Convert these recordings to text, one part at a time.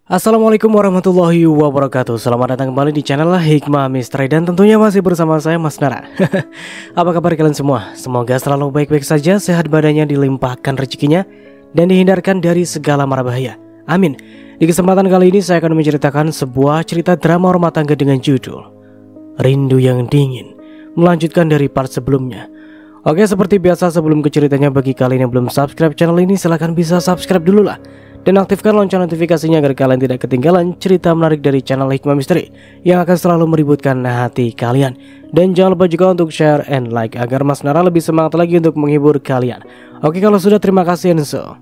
Assalamualaikum warahmatullahi wabarakatuh. Selamat datang kembali di channel Hikmah Misteri. Dan tentunya masih bersama saya Mas Nara. Apa kabar kalian semua? Semoga selalu baik-baik saja, sehat badannya, dilimpahkan rezekinya, dan dihindarkan dari segala mara bahaya. Amin. Di kesempatan kali ini saya akan menceritakan sebuah cerita drama rumah tangga dengan judul Rindu yang Dingin, melanjutkan dari part sebelumnya. Oke, seperti biasa sebelum ke ceritanya, bagi kalian yang belum subscribe channel ini, silahkan bisa subscribe dulu lah. Dan aktifkan lonceng notifikasinya agar kalian tidak ketinggalan cerita menarik dari channel Hikmah Misteri yang akan selalu meributkan hati kalian. Dan jangan lupa juga untuk share and like agar Mas Nara lebih semangat lagi untuk menghibur kalian. Oke, kalau sudah, terima kasih, and so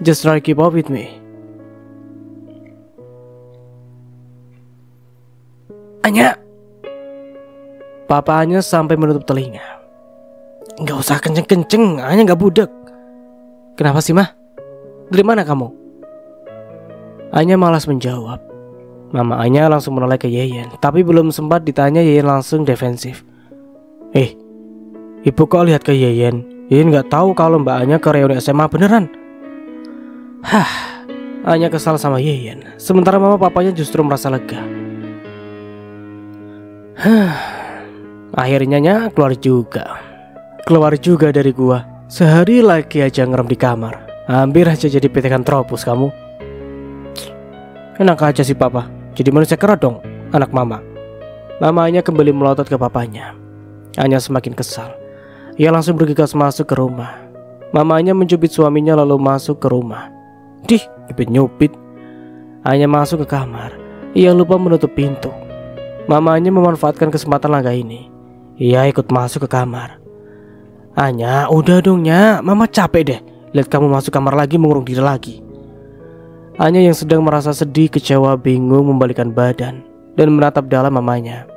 just try keep up with me. Anya, Papa Anya sampai menutup telinga. Gak usah kenceng-kenceng, Anya gak budek. Kenapa sih, Mah? Dari mana kamu? Anya malas menjawab. Mama Anya langsung menoleh ke Yeyen, tapi belum sempat ditanya Yeyen langsung defensif. Ibu kok lihat ke Yeyen? Yeyen gak tahu kalau Mbak Anya ke reuni SMA beneran. Anya kesal sama Yeyen, sementara mama papanya justru merasa lega. Akhirnya Nya keluar juga dari gua. Sehari lagi aja ngerem di kamar, hampir aja jadi pithecanthropus kamu. Enak aja sih papa, jadi manusia kera dong, anak mama. Mamanya kembali melotot ke papanya. Anya semakin kesal. Ia langsung bergegas masuk ke rumah. Mamanya mencubit suaminya lalu masuk ke rumah. Nyubit-nyubit. Anya masuk ke kamar. Ia lupa menutup pintu. Mamanya memanfaatkan kesempatan laga ini. Ia ikut masuk ke kamar. Anya, udah dong Nya, mama capek deh lihat kamu masuk kamar lagi mengurung diri lagi. Anya yang sedang merasa sedih, kecewa, bingung membalikkan badan dan menatap dalam mamanya.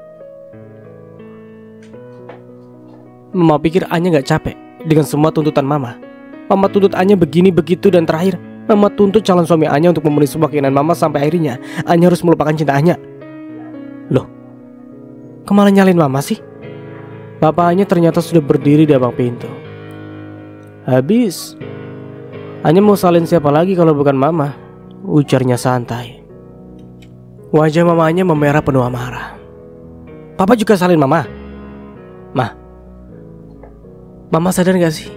Mama pikir Anya gak capek dengan semua tuntutan mama. Mama tuntut Anya begini begitu, dan terakhir mama tuntut calon suami Anya untuk memenuhi semua keinginan mama, sampai akhirnya Anya harus melupakan cinta Anya. Loh, kok malah nyalin mama sih? Bapaknya ternyata sudah berdiri di abang pintu. Habis, Anya mau salin siapa lagi kalau bukan mama? Ujarnya santai. Wajah mamanya memerah penuh amarah. Papa juga salin mama? Mama sadar gak sih?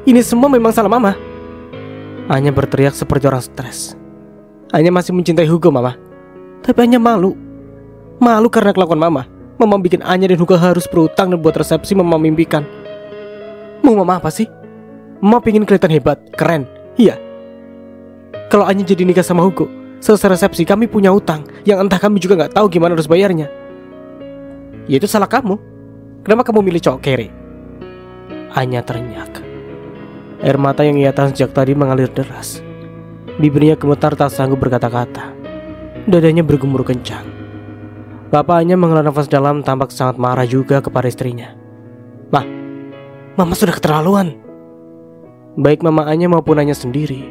Ini semua memang salah mama. Anya berteriak seperti orang stres. Anya masih mencintai Hugo mama, tapi Anya malu karena kelakuan mama. Mama bikin Anya dan Hugo harus berutang dan buat resepsi mama mimpikan. Mau mama apa sih? Mama pengen kelihatan hebat, keren. Iya. Kalau Anya jadi nikah sama Hugo, selesai resepsi kami punya utang yang entah kami juga gak tahu gimana harus bayarnya. Ya itu salah kamu. Kenapa kamu milih cowok kere? Anya terenyak. Air mata yang ia tahan sejak tadi mengalir deras. Bibirnya gemetar tak sanggup berkata-kata. Dadanya bergemuruh kencang. Bapaknya menghela nafas dalam, tampak sangat marah juga kepada istrinya. Mama sudah keterlaluan. Baik mama Anya maupun Anya sendiri,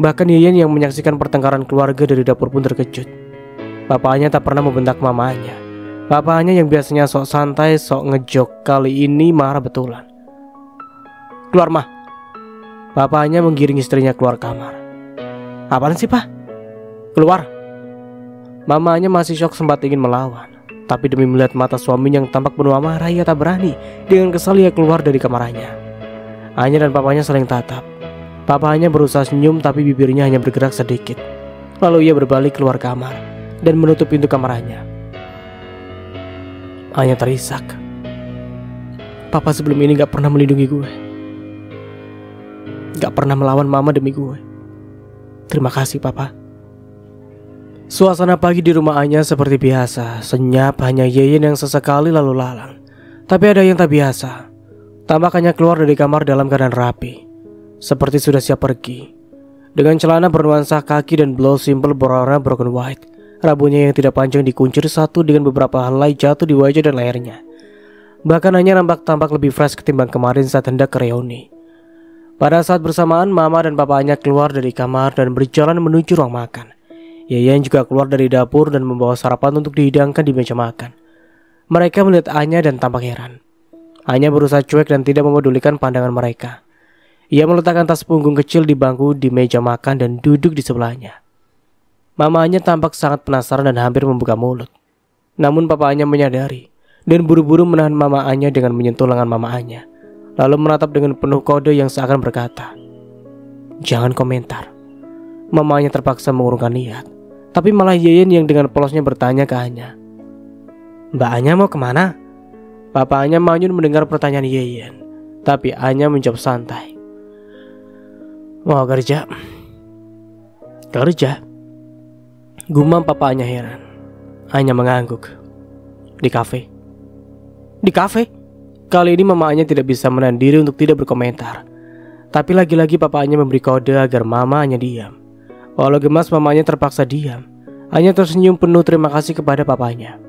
bahkan Yeyen yang menyaksikan pertengkaran keluarga dari dapur pun terkejut. Bapaknya tak pernah membentak mamanya. Bapaknya yang biasanya sok santai, sok ngejok, kali ini marah betulan. Keluar mah. Bapaknya menggiring istrinya keluar kamar. Apaan sih pak? Keluar. Mamanya masih syok, sempat ingin melawan, tapi demi melihat mata suaminya yang tampak penuh amarah, ia tak berani. Dengan kesal ia keluar dari kamarnya. Anya dan papanya saling tatap. Papanya berusaha senyum, tapi bibirnya hanya bergerak sedikit. Lalu ia berbalik keluar kamar dan menutup pintu kamarnya. Anya terisak. Papa sebelum ini gak pernah melindungi gue, gak pernah melawan mama demi gue. Terima kasih papa. Suasana pagi di rumah Anya seperti biasa, senyap, hanya Yeyen yang sesekali lalu lalang. Tapi ada yang tak biasa. Tampaknya keluar dari kamar dalam keadaan rapi, seperti sudah siap pergi. Dengan celana bernuansa kaki dan blouse simple berwarna broken white. Rambutnya yang tidak panjang dikuncir satu dengan beberapa helai jatuh di wajah dan lehernya. Bahkan Anya tampak lebih fresh ketimbang kemarin saat hendak ke reuni. Pada saat bersamaan, mama dan papanya keluar dari kamar dan berjalan menuju ruang makan. Yeyen juga keluar dari dapur dan membawa sarapan untuk dihidangkan di meja makan. Mereka melihat Anya dan tampak heran. Anya berusaha cuek dan tidak memedulikan pandangan mereka. Ia meletakkan tas punggung kecil di bangku di meja makan dan duduk di sebelahnya. Mamanya tampak sangat penasaran dan hampir membuka mulut. Namun papanya menyadari dan buru-buru menahan mamanya dengan menyentuh lengan mamanya, lalu menatap dengan penuh kode yang seakan berkata, "Jangan komentar." Mamanya terpaksa mengurungkan niat, tapi malah Yeyen yang dengan polosnya bertanya ke Anya, "Mbak Anya mau kemana?" Papanya manyun mendengar pertanyaan Yeyen, tapi Anya menjawab santai, "Mau kerja." "Kerja?" Gumam papanya heran. Anya mengangguk. "Di kafe." "Di kafe?" Kali ini mamanya tidak bisa menahan diri untuk tidak berkomentar. Tapi lagi-lagi papanya memberi kode agar mamanya diam. Walau gemas mamanya terpaksa diam. Anya tersenyum penuh terima kasih kepada papanya.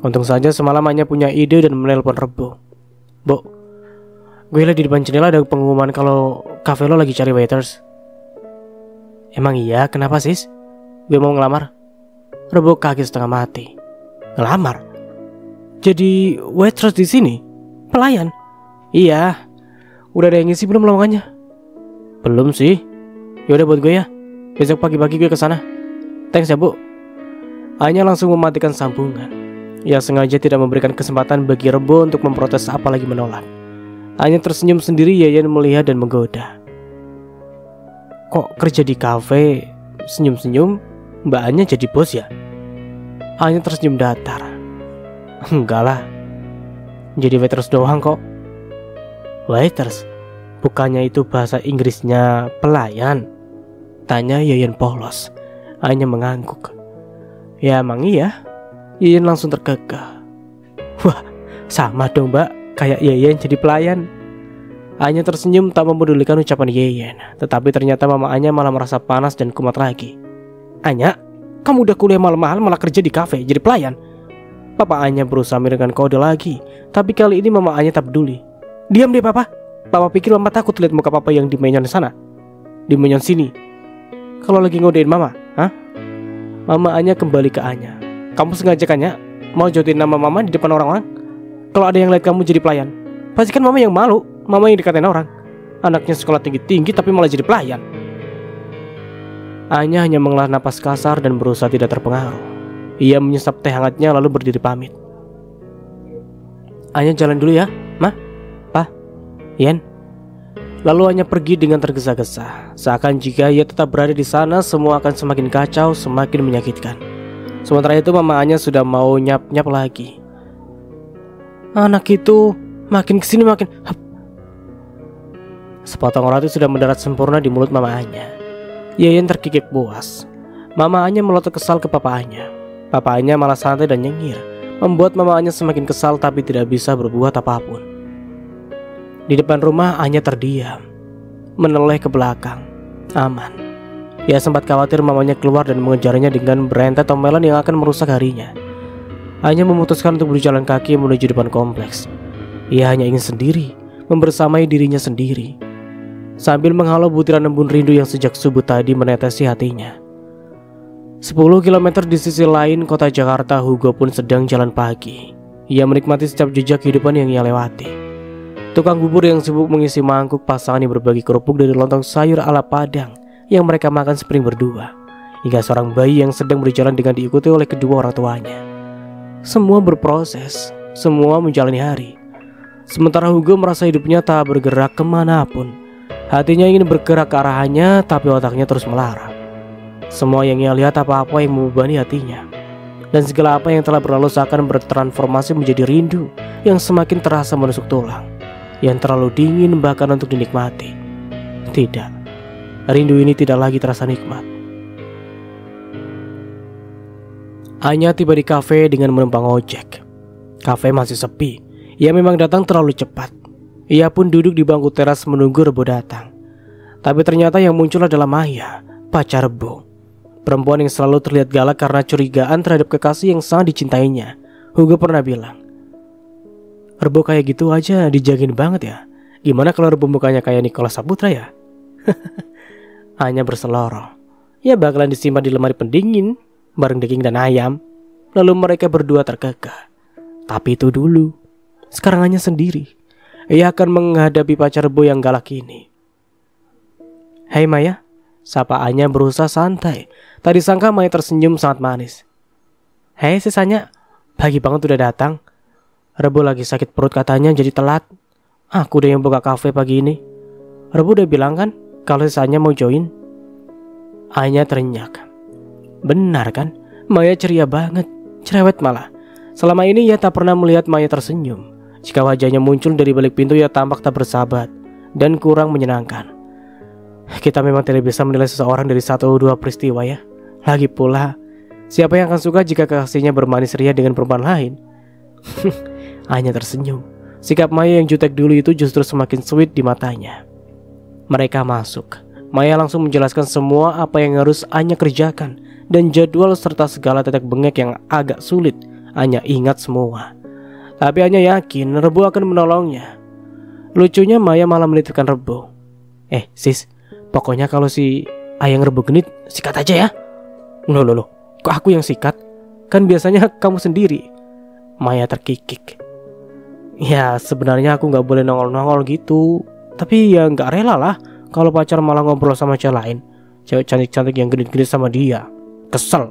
Untung saja semalam Anya punya ide dan menelpon Rebo. "Bu, gue liat di depan jendela ada pengumuman kalau kafe lo lagi cari waiters." "Emang iya? Kenapa sis?" "Gue mau ngelamar." Rebo kaget setengah mati. "Ngelamar? Jadi waitress di sini? Pelayan?" "Iya." "Udah ada yang ngisi belum lowongannya?" "Belum sih." "Yaudah buat gue ya. Besok pagi-pagi gue kesana." "Thanks ya bu." Anya langsung mematikan sambungan. Ia sengaja tidak memberikan kesempatan bagi Rebo untuk memprotes apalagi menolak. Anya tersenyum sendiri. Yeyen melihat dan menggoda. "Kok kerja di kafe senyum-senyum? Mbak Anya jadi bos ya?" Anya tersenyum datar. "Enggak lah, jadi waiters doang kok." "Waiters? Bukannya itu bahasa Inggrisnya pelayan?" tanya Yeyen polos. Anya mengangguk. "Ya emang iya." Yeyen langsung terkekeh. "Wah, sama dong mbak, kayak Yeyen jadi pelayan." Anya tersenyum tak memedulikan ucapan Yeyen. Tetapi ternyata mama Anya malah merasa panas dan kumat lagi. "Anya, kamu udah kuliah mahal-mahal malah kerja di kafe jadi pelayan?" Papa Anya berusaha memberikan kode lagi, tapi kali ini mama Anya tak peduli. "Diam deh papa. Papa pikir mama takut lihat muka papa yang di menyon sana, di menyon sini, kalau lagi ngodein mama, hah?" Mama Anya kembali ke Anya. "Kamu sengaja kan ya mau jodohin nama mama di depan orang-orang? Kalau ada yang lihat kamu jadi pelayan, pasti kan mama yang malu. Mama yang dikatain orang, anaknya sekolah tinggi-tinggi tapi malah jadi pelayan." Anya hanya menghela napas kasar dan berusaha tidak terpengaruh. Ia menyesap teh hangatnya lalu berdiri pamit. "Anya jalan dulu ya, Ma, Pa, Yen." Lalu Anya pergi dengan tergesa-gesa, seakan jika ia tetap berada di sana semua akan semakin kacau, semakin menyakitkan. Sementara itu mama Anya sudah mau nyap-nyap lagi. "Anak itu makin kesini makin hap." Sepotong roti sudah mendarat sempurna di mulut mama Anya. Yeyen terkikik puas. Mama Anya melotot kesal ke papa Anya. Papa Anya malah santai dan nyengir, membuat mama Anya semakin kesal tapi tidak bisa berbuat apapun. Di depan rumah Anya terdiam, menoleh ke belakang. Aman. Ia sempat khawatir mamanya keluar dan mengejarnya dengan berentet omelan yang akan merusak harinya. Anya memutuskan untuk berjalan kaki menuju depan kompleks. Ia hanya ingin sendiri, membersamai dirinya sendiri, sambil menghalau butiran embun rindu yang sejak subuh tadi menetesi hatinya. 10 km di sisi lain kota Jakarta, Hugo pun sedang jalan pagi. Ia menikmati setiap jejak kehidupan yang ia lewati. Tukang bubur yang sibuk mengisi mangkuk, pasangan yang berbagi kerupuk dari lontong sayur ala Padang yang mereka makan sepiring berdua, hingga seorang bayi yang sedang berjalan dengan diikuti oleh kedua orang tuanya. Semua berproses, semua menjalani hari. Sementara Hugo merasa hidupnya tak bergerak kemanapun. Hatinya ingin bergerak ke arahnya, tapi otaknya terus melarang. Semua yang ia lihat apa-apa yang membebani hatinya, dan segala apa yang telah berlalu seakan bertransformasi menjadi rindu yang semakin terasa menusuk tulang, yang terlalu dingin bahkan untuk dinikmati. Tidak, rindu ini tidak lagi terasa nikmat. Anya tiba di kafe dengan menumpang ojek. Kafe masih sepi. Ia memang datang terlalu cepat. Ia pun duduk di bangku teras menunggu Rebo datang. Tapi ternyata yang muncul adalah Maya, pacar Rebo. Perempuan yang selalu terlihat galak karena curigaan terhadap kekasih yang sangat dicintainya. Hugo pernah bilang, "Rebo kayak gitu aja dijagain banget ya. Gimana kalau Rebo mukanya kayak Nicholas Saputra ya?" Anya berseloroh. Ya bakalan disimpan di lemari pendingin bareng daging dan ayam. Lalu mereka berdua terkekeh. Tapi itu dulu. Sekarang Anya sendiri. Ia akan menghadapi pacar Rebo yang galak ini. "Hei Maya, Sapa Anya berusaha santai. Tadi sangka Maya tersenyum sangat manis. Hei sisanya, pagi banget udah datang. Rebo lagi sakit perut katanya jadi telat. Aku udah yang buka kafe pagi ini. Rebo udah bilang kan kalau sisanya mau join. Anya terenyak. Benar kan? Maya ceria banget, cerewet malah. Selama ini ia tak pernah melihat Maya tersenyum. Jika wajahnya muncul dari balik pintu ia tampak tak bersahabat dan kurang menyenangkan. Kita memang tidak bisa menilai seseorang dari 1-2 peristiwa ya. Lagi pula, siapa yang akan suka jika kekasihnya bermanis ria dengan perempuan lain? Anya tersenyum. Sikap Maya yang jutek dulu itu justru semakin sweet di matanya. Mereka masuk. Maya langsung menjelaskan semua apa yang harus Anya kerjakan dan jadwal serta segala tetek bengek yang agak sulit. Anya ingat semua. Tapi Anya yakin Rebo akan menolongnya. Lucunya Maya malah menitipkan Rebo. Sis, pokoknya kalau si Ayang Rebo genit, sikat aja ya. Loh, kok aku yang sikat? Kan biasanya kamu sendiri. Maya terkikik. Ya sebenarnya aku gak boleh nongol-nongol gitu. Tapi ya gak rela lah kalau pacar malah ngobrol sama cewek lain. Cewek cantik-cantik yang genit-genit sama dia. Kesel.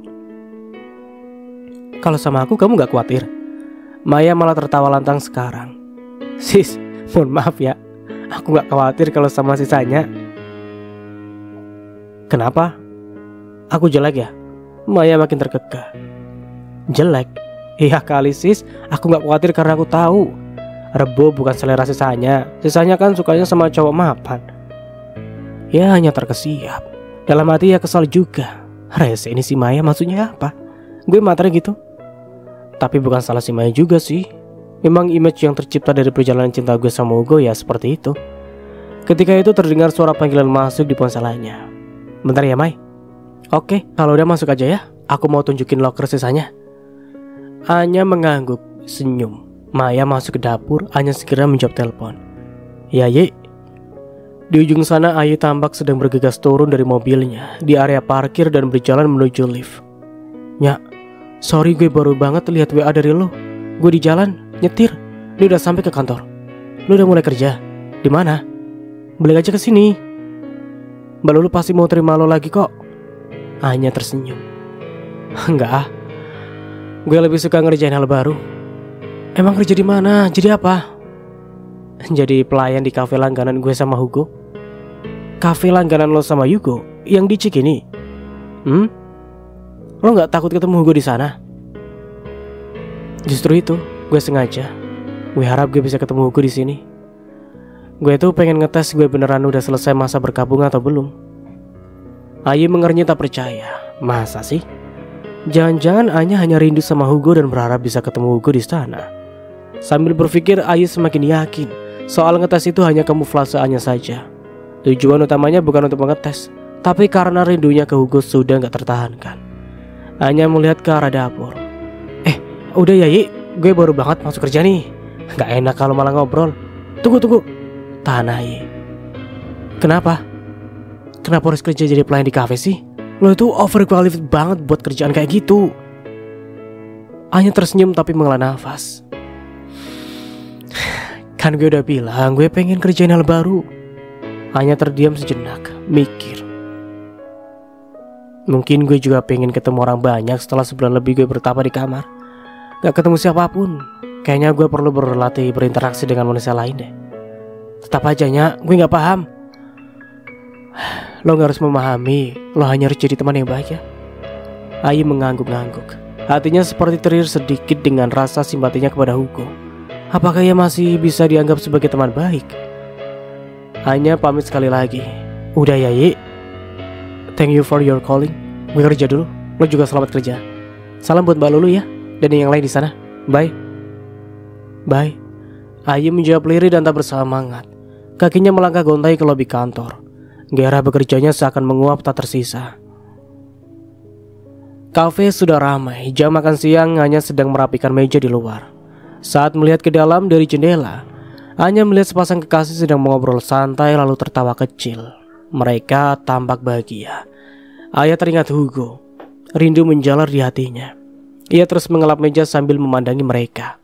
Kalau sama aku kamu gak khawatir? Maya malah tertawa lantang sekarang. Sis, mohon maaf ya, aku gak khawatir kalau sama sisanya. Kenapa? Aku jelek ya? Maya makin terkekeh. Jelek? Iya kali sis, aku gak khawatir karena aku tahu Rebo bukan selera sisanya. Sisanya kan sukanya sama cowok mapan. Ya hanya terkesiap. Dalam hati ya kesal juga. Rese ini si Maya maksudnya apa? Gue materi gitu. Tapi bukan salah si Maya juga sih. Memang image yang tercipta dari perjalanan cinta gue sama Hugo ya seperti itu. Ketika itu terdengar suara panggilan masuk di ponselnya. Bentar ya Mai. Oke, kalau udah masuk aja ya. Aku mau tunjukin loker sisanya. Anya mengangguk, senyum. Maya masuk ke dapur. Anya segera menjawab telepon. Ya Ye. Di ujung sana Ayu tampak sedang bergegas turun dari mobilnya di area parkir dan berjalan menuju lift. Ya, sorry gue baru banget lihat WA dari lo. Gue di jalan, nyetir. Dia udah sampai ke kantor. Lo udah mulai kerja? Di mana? Balik aja ke sini. Mbak Lulu pasti mau terima lo lagi kok. Anya tersenyum. Enggak ah. Gue lebih suka ngerjain hal baru. Emang kerja di mana? Jadi apa? Jadi pelayan di kafe langganan gue sama Hugo. Kafe langganan lo sama Hugo yang di Cikini. Lo nggak takut ketemu Hugo di sana? Justru itu, gue sengaja. Gue harap gue bisa ketemu Hugo di sini. Gue tuh pengen ngetes gue beneran udah selesai masa berkabung atau belum. Ayu mengernyit tak percaya. Masa sih? Jangan-jangan Anya hanya rindu sama Hugo dan berharap bisa ketemu Hugo di sana. Sambil berpikir, Ayu semakin yakin soal ngetes itu hanya kamuflase Anya saja. Tujuan utamanya bukan untuk mengetes, tapi karena rindunya ke Hugo sudah gak tertahankan. Anya melihat ke arah dapur. Udah ya Yi, gue baru banget masuk kerja nih. Gak enak kalau malah ngobrol. Tunggu. Tahan Ayi. Kenapa harus kerja jadi pelayan di kafe sih? Lo itu overqualified banget buat kerjaan kayak gitu. Anya tersenyum tapi menghela nafas. Kan gue udah bilang gue pengen kerjain hal baru. Anya terdiam sejenak, mikir. Mungkin gue juga pengen ketemu orang banyak setelah sebulan lebih gue bertapa di kamar. Gak ketemu siapapun. Kayaknya gue perlu berlatih berinteraksi dengan manusia lain deh. Tetap aja Nya, gue gak paham. Lo gak harus memahami. Lo hanya harus jadi teman yang baik ya. Ayu mengangguk-angguk. Hatinya seperti teriris sedikit dengan rasa simpatinya kepada Hugo. Apakah ia masih bisa dianggap sebagai teman baik? Anya pamit sekali lagi. Udah ya Yi. Thank you for your calling. Gue kerja dulu. Lo juga selamat kerja. Salam buat Mbak Lulu ya. Dan yang lain di sana. Bye. Bye. Ayu menjawab lirih dan tak bersemangat. Kakinya melangkah gontai ke lobi kantor. Gairah bekerjanya seakan menguap tak tersisa. Kafe sudah ramai. Jam makan siang hanya sedang merapikan meja di luar. Saat melihat ke dalam dari jendela, Anya melihat sepasang kekasih sedang mengobrol santai lalu tertawa kecil. Mereka tampak bahagia. Aya teringat Hugo. Rindu menjalar di hatinya. Ia terus mengelap meja sambil memandangi mereka.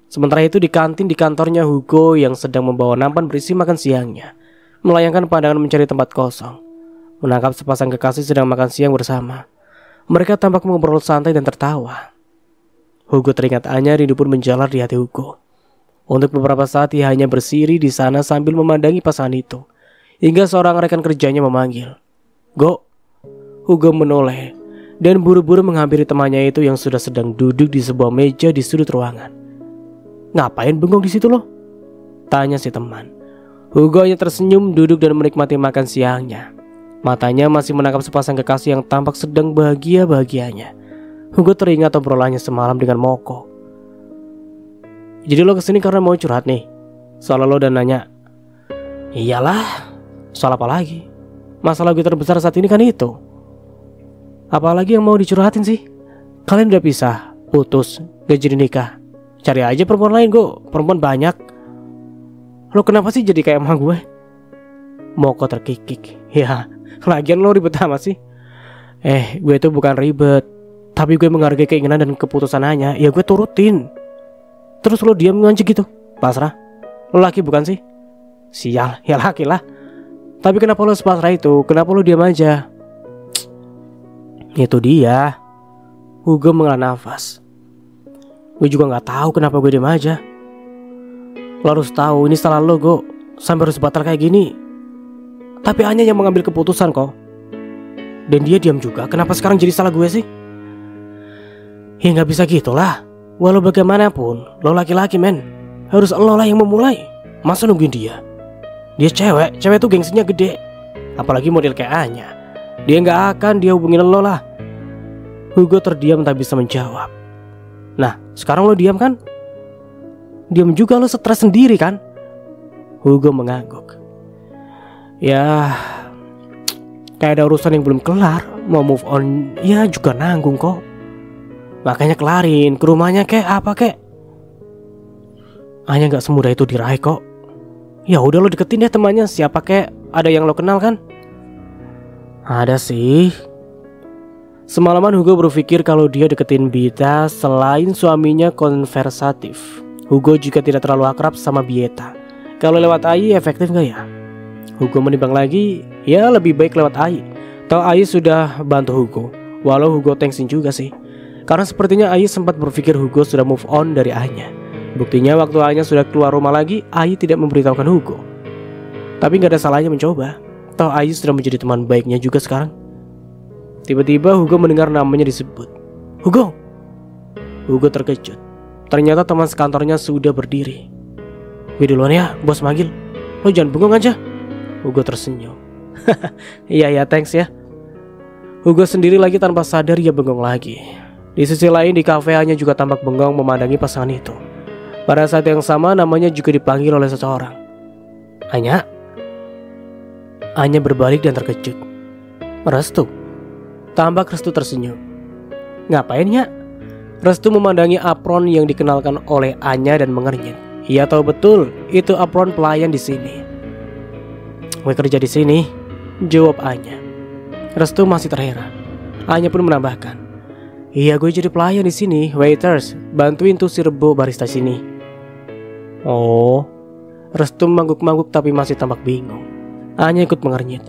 Sementara itu di kantin di kantornya Hugo yang sedang membawa nampan berisi makan siangnya melayangkan pandangan mencari tempat kosong. menangkap sepasang kekasih sedang makan siang bersama. Mereka tampak ngobrol santai dan tertawa. Hugo teringat Anya, rindu pun menjalar di hati Hugo. Untuk beberapa saat ia hanya bersiri di sana sambil memandangi pasangan itu. Hingga seorang rekan kerjanya memanggil. "Go." Hugo menoleh dan buru-buru menghampiri temannya itu yang sudah sedang duduk di sebuah meja di sudut ruangan. "Ngapain bengong di situ lo?" tanya si teman. Hugo hanya tersenyum duduk dan menikmati makan siangnya. Matanya masih menangkap sepasang kekasih yang tampak sedang bahagia-bahagianya. Hugo teringat obrolannya semalam dengan Moko. "Jadi lo kesini karena mau curhat nih soal lo dan nanya?" "Iyalah, soal apa lagi? Masalah gue terbesar saat ini kan itu. Apalagi yang mau dicurhatin sih? Kalian udah pisah, putus, gak jadi nikah. Cari aja perempuan lain, Go. Perempuan banyak. Lo kenapa sih jadi kayak emak gue?" Moko terkikik. "Ya, lagian lo ribet amat sih." Gue itu bukan ribet, tapi gue menghargai keinginan dan keputusan Anya. Ya gue turutin. Terus lo diam nganjek gitu? Pasrah? Lo laki bukan sih?" "Sial, ya laki lah. Tapi kenapa lo sepasrah itu? Kenapa lo diam aja?" "Itu dia." Hugo menghela nafas. "Gue juga gak tahu kenapa gue diam aja. Lo harus tahu ini salah lo, Go. Sampai harus batal kayak gini. Tapi Anya yang mengambil keputusan kok. Dan dia diam juga. Kenapa sekarang jadi salah gue sih?" "Ya gak bisa gitu lah. Walau bagaimanapun lo laki-laki men. Harus lo lah yang memulai. Masa nungguin dia? Dia cewek. Cewek tuh gengsinya gede. Apalagi model kayak Anya. Dia gak akan dia hubungin lo lah." Hugo terdiam tak bisa menjawab. "Nah sekarang lo diam kan? Diam juga lo, stres sendiri kan?" Hugo mengangguk. "Ya kayak ada urusan yang belum kelar. Mau move on ya juga nanggung kok. Makanya kelarin ke rumahnya kek apa kek. Anya gak semudah itu diraih kok. Ya udah lo deketin deh temannya, siapa kek. Ada yang lo kenal kan?" "Ada sih." Semalaman Hugo berpikir kalau dia deketin Bita selain suaminya konversatif. Hugo juga tidak terlalu akrab sama Bieta. Kalau lewat Ai efektif gak ya? Hugo menimbang lagi, ya lebih baik lewat Ai. Tahu Ai sudah bantu Hugo. Walau Hugo thanksin juga sih. Karena sepertinya Ai sempat berpikir Hugo sudah move on dari Anya. Buktinya waktu Anya sudah keluar rumah lagi, Ai tidak memberitahukan Hugo. Tapi gak ada salahnya mencoba. Tahu Ai sudah menjadi teman baiknya juga sekarang. Tiba-tiba Hugo mendengar namanya disebut. "Hugo!" Hugo terkejut. Ternyata teman sekantornya sudah berdiri. "Gue duluan ya, bos manggil. Lo jangan bengong aja." Hugo tersenyum. Iya thanks ya." Hugo sendiri lagi tanpa sadar ia bengong lagi. Di sisi lain di kafe Anya juga tampak bengong memandangi pasangan itu. Pada saat yang sama namanya juga dipanggil oleh seseorang. "Anya?" Anya berbalik dan terkejut. "Restu." Tampak Restu tersenyum. "Ngapain ya?" Restu memandangi apron yang dikenalkan oleh Anya dan mengernyit. Ia tahu betul itu apron pelayan di sini. "Gue kerja di sini," jawab Anya. Restu masih terheran. Anya pun menambahkan, "Iya gue jadi pelayan di sini, waiters, bantuin tuh si Rebo barista sini." "Oh." Restu mangguk-mangguk tapi masih tampak bingung. Anya ikut mengernyit.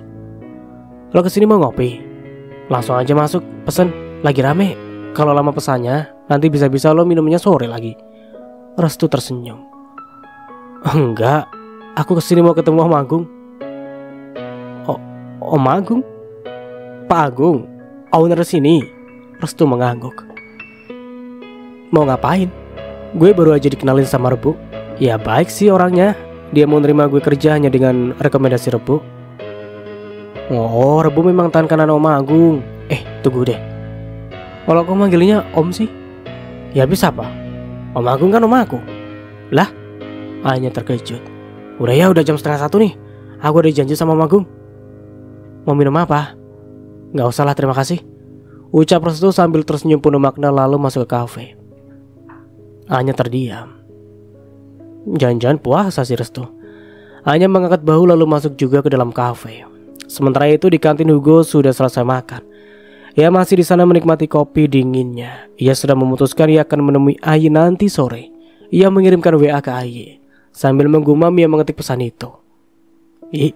"Lo kesini mau ngopi? Langsung aja masuk, pesen, lagi rame. Kalau lama pesannya, nanti bisa-bisa lo minumnya sore lagi." Restu tersenyum. "Enggak, aku kesini mau ketemu Om Agung." Om Agung? Pak Agung? Owner sini?" Restu mengangguk. "Mau ngapain? Gue baru aja dikenalin sama Rebo. Ya baik sih orangnya. Dia mau nerima gue kerja hanya dengan rekomendasi Rebo." "Oh, Rebo memang tangan kanan Om Agung. Tunggu deh. Kalau kau manggilnya Om sih? Ya bisa apa? Om Agung kan om aku." "Lah?" Anya terkejut. "Udah ya, udah jam 12:30 nih. Aku ada janji sama Om Agung." "Mau minum apa?" "Gak usah lah, terima kasih," ucap Restu sambil tersenyum penuh makna lalu masuk ke kafe. Anya terdiam. Jangan-jangan puasa si Restu. Anya mengangkat bahu lalu masuk juga ke dalam kafe. Sementara itu di kantin Hugo sudah selesai makan. Ia masih di sana menikmati kopi dinginnya. Ia sudah memutuskan ia akan menemui Ai nanti sore. Ia mengirimkan WA ke Ai. Sambil menggumam ia mengetik pesan itu. "Ih,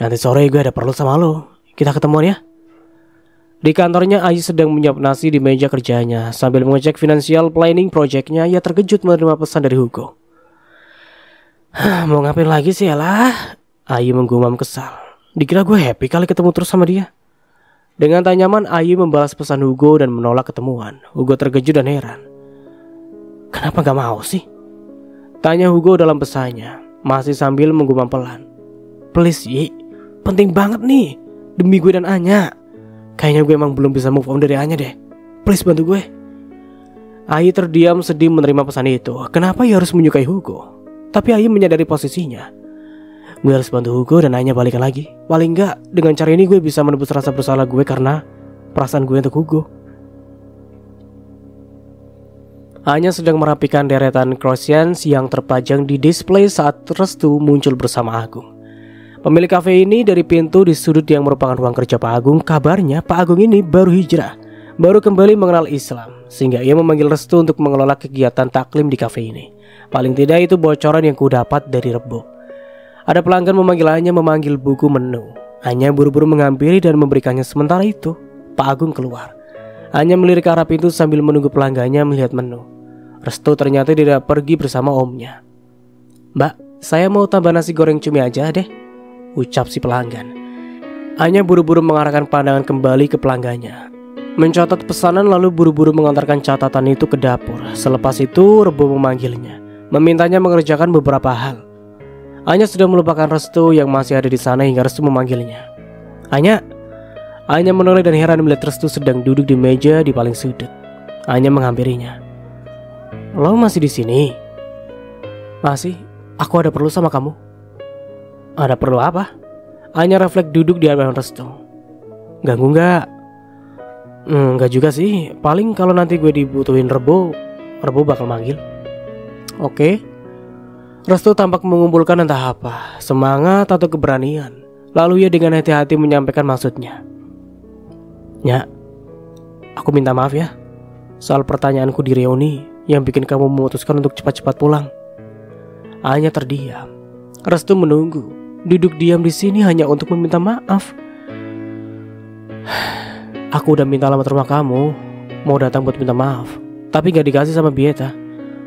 nanti sore gue ada perlu sama lo. kita ketemuan ya. Di kantornya, Ayi sedang menyiap nasi di meja kerjanya. Sambil mengecek financial planning projectnya, ia terkejut menerima pesan dari Hugo. Mau ngapain lagi sih lah? Ayi menggumam kesal. Dikira gue happy kali ketemu terus sama dia. Dengan tak nyaman, Ayi membalas pesan Hugo dan menolak ketemuan. Hugo terkejut dan heran. Kenapa gak mau sih? Tanya Hugo dalam pesannya, masih sambil menggumam pelan. Please Yi, penting banget nih, demi gue dan Anya. Kayaknya gue emang belum bisa move on dari Anya deh. Please bantu gue. Ayi terdiam sedih menerima pesan itu. Kenapa ia harus menyukai Hugo? Tapi Ayi menyadari posisinya. Gue harus bantu Hugo dan Anya balikan lagi. Paling enggak, dengan cara ini gue bisa menebus rasa bersalah gue karena perasaan gue untuk Hugo. Anya sedang merapikan deretan croissants yang terpajang di display saat Restu muncul bersama Agung. Pemilik kafe ini dari pintu di sudut yang merupakan ruang kerja Pak Agung. Kabarnya Pak Agung ini baru hijrah, baru kembali mengenal Islam, sehingga ia memanggil Restu untuk mengelola kegiatan taklim di kafe ini. Paling tidak itu bocoran yang kudapat dari Rebo. Ada pelanggan memanggil buku menu. Anya buru-buru mengambil dan memberikannya. Sementara itu Pak Agung keluar. Anya melirik ke arah pintu sambil menunggu pelanggannya melihat menu. Restu ternyata tidak pergi bersama omnya. Mbak, saya mau tambah nasi goreng cumi aja deh, ucap si pelanggan. Anya buru-buru mengarahkan pandangan kembali ke pelanggannya, mencatat pesanan lalu buru-buru mengantarkan catatan itu ke dapur. Selepas itu Rebo memanggilnya, memintanya mengerjakan beberapa hal. Anya sudah melupakan Restu yang masih ada di sana hingga Restu memanggilnya. Anya menoleh dan heran melihat Restu sedang duduk di meja di paling sudut. Anya menghampirinya. Lo masih di sini? Masih. Aku ada perlu sama kamu. Ada perlu apa? Anya refleks duduk di hadapan Restu. Ganggu nggak? Nggak juga sih. Paling kalau nanti gue dibutuhin Rebo bakal manggil. Oke. Restu tampak mengumpulkan entah apa, semangat atau keberanian. Lalu ia dengan hati-hati menyampaikan maksudnya. Nya, aku minta maaf ya soal pertanyaanku di reuni yang bikin kamu memutuskan untuk cepat-cepat pulang. Anya terdiam. Restu menunggu, duduk diam di sini hanya untuk meminta maaf. Aku udah minta alamat rumah kamu, mau datang buat minta maaf, tapi gak dikasih sama Bieta.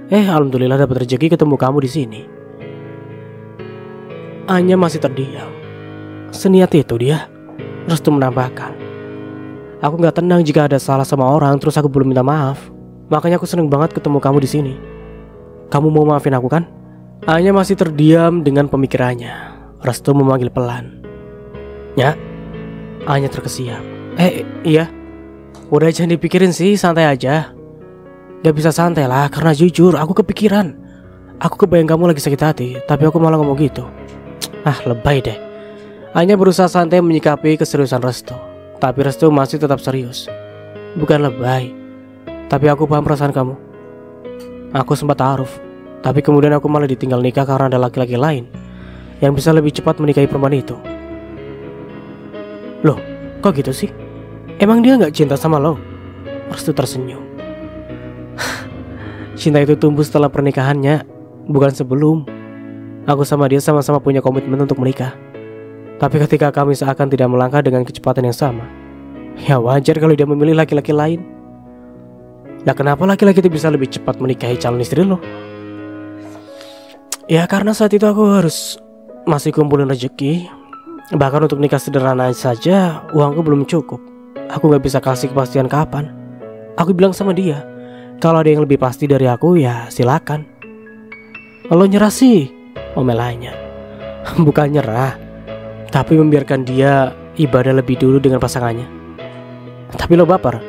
Alhamdulillah dapat rezeki ketemu kamu di sini. Anya masih terdiam. Seniat itu dia, Restu menambahkan. Aku gak tenang jika ada salah sama orang terus aku belum minta maaf. Makanya aku seneng banget ketemu kamu di sini. Kamu mau maafin aku kan? Anya masih terdiam dengan pemikirannya. Restu memanggil pelan. Ya. Anya terkesiap. Iya. Udah jangan dipikirin sih, santai aja. Gak bisa santai lah, karena jujur aku kepikiran. Aku kebayang kamu lagi sakit hati, tapi aku malah ngomong gitu. Lebay deh. Anya berusaha santai menyikapi keseriusan Restu, tapi Restu masih tetap serius. Bukan lebay, tapi aku paham perasaan kamu. Aku sempat ta'aruf, tapi kemudian aku malah ditinggal nikah karena ada laki-laki lain yang bisa lebih cepat menikahi perempuan itu. Loh, kok gitu sih? Emang dia gak cinta sama lo? Restu tersenyum. Cinta itu tumbuh setelah pernikahannya, bukan sebelum. Aku sama dia sama-sama punya komitmen untuk menikah. Tapi ketika kami seakan tidak melangkah dengan kecepatan yang sama, ya wajar kalau dia memilih laki-laki lain. Nah, kenapa laki-laki itu bisa lebih cepat menikahi calon istri lo? Ya karena saat itu aku harus masih kumpulin rezeki. Bahkan untuk nikah sederhana saja uangku belum cukup. Aku gak bisa kasih kepastian kapan. Aku bilang sama dia, kalau ada yang lebih pasti dari aku ya silakan. Lo nyerah sih, omelannya. Bukan nyerah, tapi membiarkan dia ibadah lebih dulu dengan pasangannya. Tapi lo baper?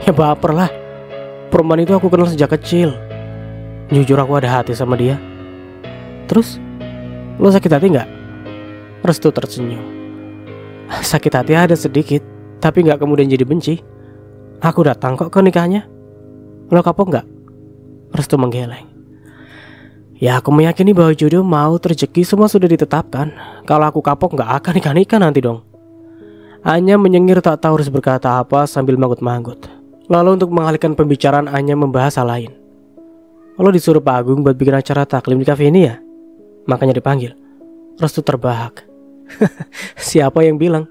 Ya baper lah. Perempuan itu aku kenal sejak kecil. Jujur aku ada hati sama dia. Terus, lo sakit hati gak? Restu tersenyum. Sakit hati ada sedikit, tapi gak kemudian jadi benci. Aku datang kok ke nikahnya. Lo kapok gak? Restu menggeleng. Ya aku meyakini bahwa jodoh mau rezeki semua sudah ditetapkan. Kalau aku kapok gak akan nikah-nikah nanti dong. Anya menyengir tak tahu harus berkata apa sambil manggut-manggut. Lalu untuk mengalihkan pembicaraan Anya membahas hal lain. Lo disuruh Pak Agung buat bikin acara taklim di kafe ini ya? Makanya dipanggil. Restu terbahak. Siapa yang bilang?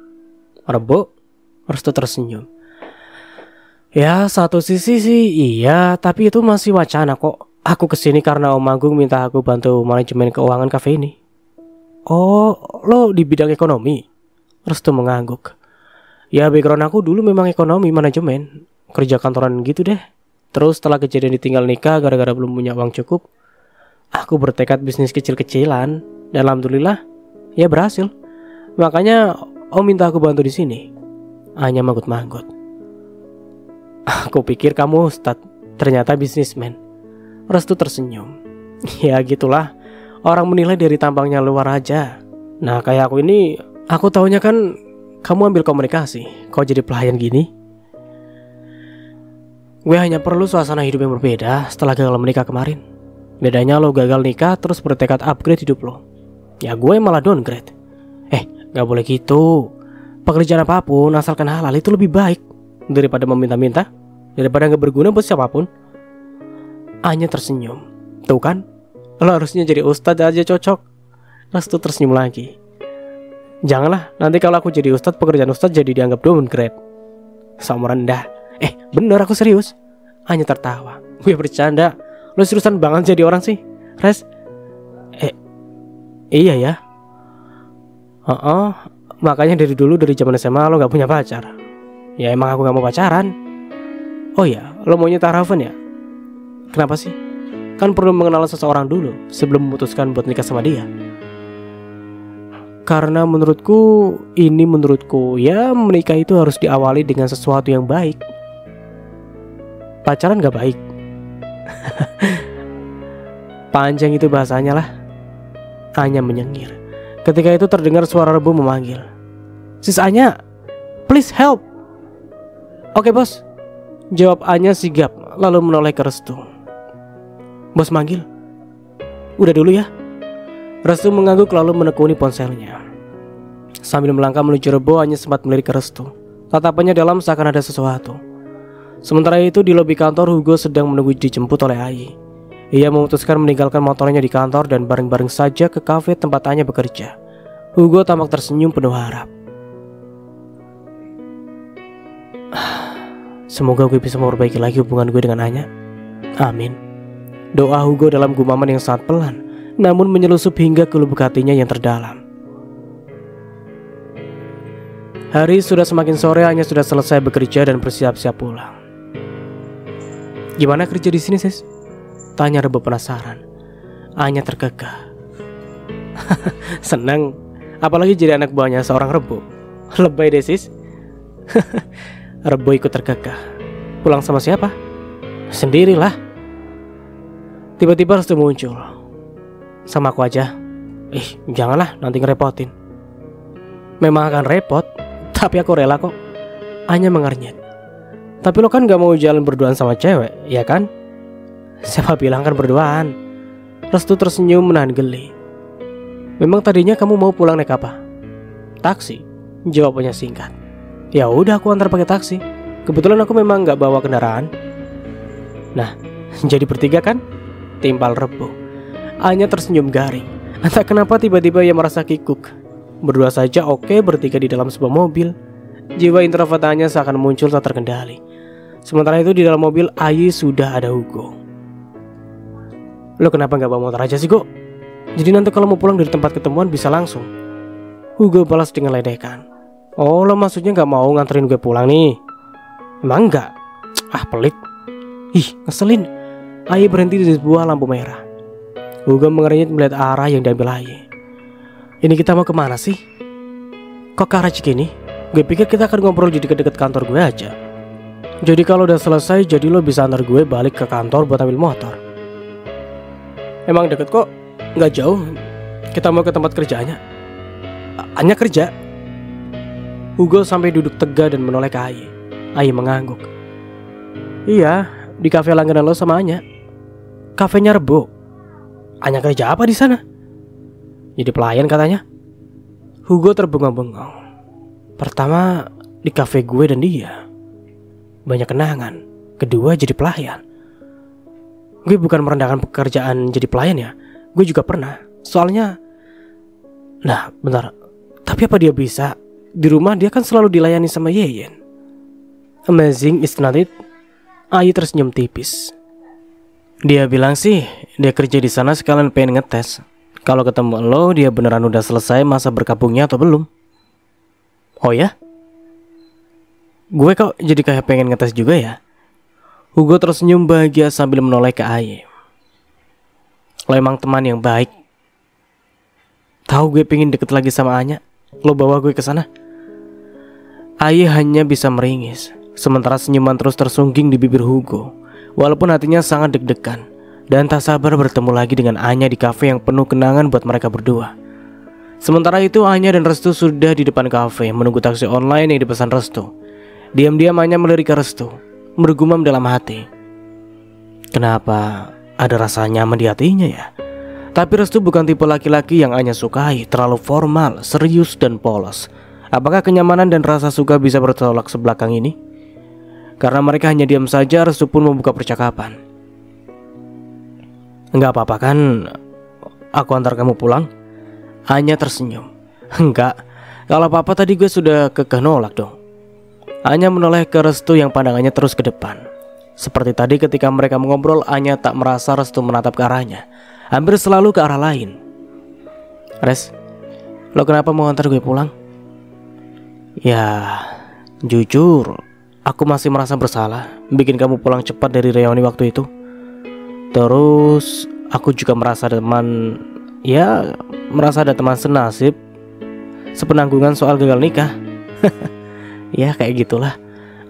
Rebo? Restu tersenyum. Ya satu sisi sih iya, tapi itu masih wacana kok. Aku kesini karena Om Agung minta aku bantu manajemen keuangan kafe ini. Oh, lo di bidang ekonomi? Restu mengangguk. Ya background aku dulu memang ekonomi manajemen, kerja kantoran gitu deh. Terus setelah kejadian ditinggal nikah gara-gara belum punya uang cukup, aku bertekad bisnis kecil-kecilan dan alhamdulillah ya berhasil. Makanya Om minta aku bantu di sini. Hanya manggut-manggut. Aku pikir kamu ustadz, ternyata bisnismen. Restu tersenyum. Ya gitulah, orang menilai dari tampangnya luar aja. Nah kayak aku ini, aku taunya kan kamu ambil komunikasi, kau jadi pelayan gini. Gue hanya perlu suasana hidup yang berbeda setelah gagal menikah kemarin. Bedanya lo gagal nikah terus bertekad upgrade hidup lo. Ya gue malah downgrade. Gak boleh gitu. Pekerjaan apapun asalkan halal itu lebih baik daripada meminta-minta, daripada gak berguna buat siapapun. Anya tersenyum. Tuh kan, lo harusnya jadi ustadz aja cocok. Restu tersenyum lagi. Janganlah, nanti kalau aku jadi ustadz, pekerjaan ustadz jadi dianggap downgrade. Sama rendah. Bener aku serius. Anya tertawa. Gue bercanda. Lo seriusan banget jadi orang sih, Res? Iya ya. Makanya dari dulu, dari zaman SMA lo gak punya pacar. Ya emang aku gak mau pacaran. Oh ya, lo maunya tarafen ya? Kenapa sih? Kan perlu mengenal seseorang dulu sebelum memutuskan buat nikah sama dia. Karena menurutku ya menikah itu harus diawali dengan sesuatu yang baik. Pacaran gak baik. Panjang itu bahasanya lah. Anya menyengir. Ketika itu terdengar suara Rebo memanggil. Sis Anya, please help. Oke bos, jawab Anya sigap lalu menoleh ke Restu. Bos manggil. Udah dulu ya. Restu mengangguk lalu menekuni ponselnya. Sambil melangkah menuju Rebo, Anya sempat melirik ke Restu. Tatapannya dalam seakan ada sesuatu. Sementara itu di lobi kantor, Hugo sedang menunggu dijemput oleh Ai. Ia memutuskan meninggalkan motornya di kantor dan bareng-bareng saja ke kafe tempat Anya bekerja. Hugo tampak tersenyum penuh harap. Semoga gue bisa memperbaiki lagi hubungan gue dengan Anya. Amin. Doa Hugo dalam gumaman yang sangat pelan, namun menyelusup hingga ke lubuk hatinya yang terdalam. Hari sudah semakin sore, Anya sudah selesai bekerja dan bersiap-siap pulang. Gimana kerja di sini, sis? Tanya Rebo penasaran. Anya terkekeh. Senang, apalagi jadi anak buahnya seorang Rebo. Lebay deh sis. Rebo ikut terkekeh. Pulang sama siapa? Sendirilah. Tiba-tiba Restu muncul. Sama aku aja. Janganlah, nanti ngerepotin. Memang akan repot, tapi aku rela kok. Anya mengernyit. Tapi lo kan gak mau jalan berduaan sama cewek, ya kan? Siapa bilang kan berduaan? Restu tersenyum menahan geli. Memang tadinya kamu mau pulang naik apa? Taksi. Jawabannya singkat. Ya udah aku antar pakai taksi. Kebetulan aku memang gak bawa kendaraan. Nah, jadi bertiga kan? Timpal Rebo. Anya tersenyum garing. Entah kenapa tiba-tiba ia merasa kikuk. Berdua saja oke, bertiga di dalam sebuah mobil. Jiwa introvert Anya seakan muncul tak terkendali. Sementara itu di dalam mobil Ai sudah ada Hugo. Lo kenapa gak bawa motor aja sih, Go? Jadi nanti kalau mau pulang dari tempat ketemuan bisa langsung. Hugo balas dengan ledekan. Oh, lo maksudnya gak mau nganterin gue pulang nih? Emang enggak? Pelit. Ngeselin. Ai berhenti di sebuah lampu merah. Hugo mengernyit melihat arah yang diambil Ai. Ini kita mau kemana sih? Kok ke arah Cikini? Gue pikir kita akan ngobrol di dekat-dekat kantor gue aja. Jadi kalau udah selesai, jadi lo bisa antar gue balik ke kantor buat ambil motor. Emang deket kok, gak jauh. Kita mau ke tempat kerjanya. Anya kerja. Hugo sampai duduk tegak dan menoleh ke Ai. Ai mengangguk. Iya, di kafe langganan lo sama Anya. Kafenya Rebo. Anya kerja apa di sana? Jadi pelayan katanya. Hugo terbengong-bengong. Pertama, di kafe gue dan dia banyak kenangan. Kedua, jadi pelayan. Gue bukan merendahkan pekerjaan jadi pelayan ya. Gue juga pernah. Soalnya, nah bentar, tapi apa dia bisa? di rumah dia kan selalu dilayani sama Yeyen. Amazing, is not it? Ayu tersenyum tipis. Dia bilang sih, dia kerja di sana sekalian pengen ngetes. Kalau ketemu lo, dia beneran udah selesai masa berkabungnya atau belum. Oh ya? Gue kok jadi kayak pengen ngetes juga ya? Hugo tersenyum bahagia sambil menoleh ke Aye. Lo emang teman yang baik. Tahu gue pengen deket lagi sama Anya, lo bawa gue ke sana. Aye hanya bisa meringis, sementara senyuman terus tersungging di bibir Hugo. Walaupun hatinya sangat deg-degan dan tak sabar bertemu lagi dengan Anya di kafe yang penuh kenangan buat mereka berdua. Sementara itu Anya dan Restu sudah di depan kafe menunggu taksi online yang dipesan Restu. Diam-diam Anya melirik ke Restu, bergumam dalam hati. Kenapa ada rasa nyaman di hatinya ya? Tapi Restu bukan tipe laki-laki yang Anya sukai, terlalu formal, serius dan polos. Apakah kenyamanan dan rasa suka bisa bertolak sebelakang ini? Karena mereka hanya diam saja, Restu pun membuka percakapan. Enggak apa-apa kan aku antar kamu pulang? Anya tersenyum. Enggak, kalau apa-apa tadi gue sudah kekeh nolak dong. Anya menoleh ke Restu yang pandangannya terus ke depan. Seperti tadi ketika mereka mengobrol, Anya tak merasa Restu menatap ke arahnya. Hampir selalu ke arah lain. Res, lo kenapa mau antar gue pulang? Ya, jujur, aku masih merasa bersalah bikin kamu pulang cepat dari reuni waktu itu. Terus, aku juga merasa ada teman senasib, sepenanggungan soal gagal nikah. Ya kayak gitulah.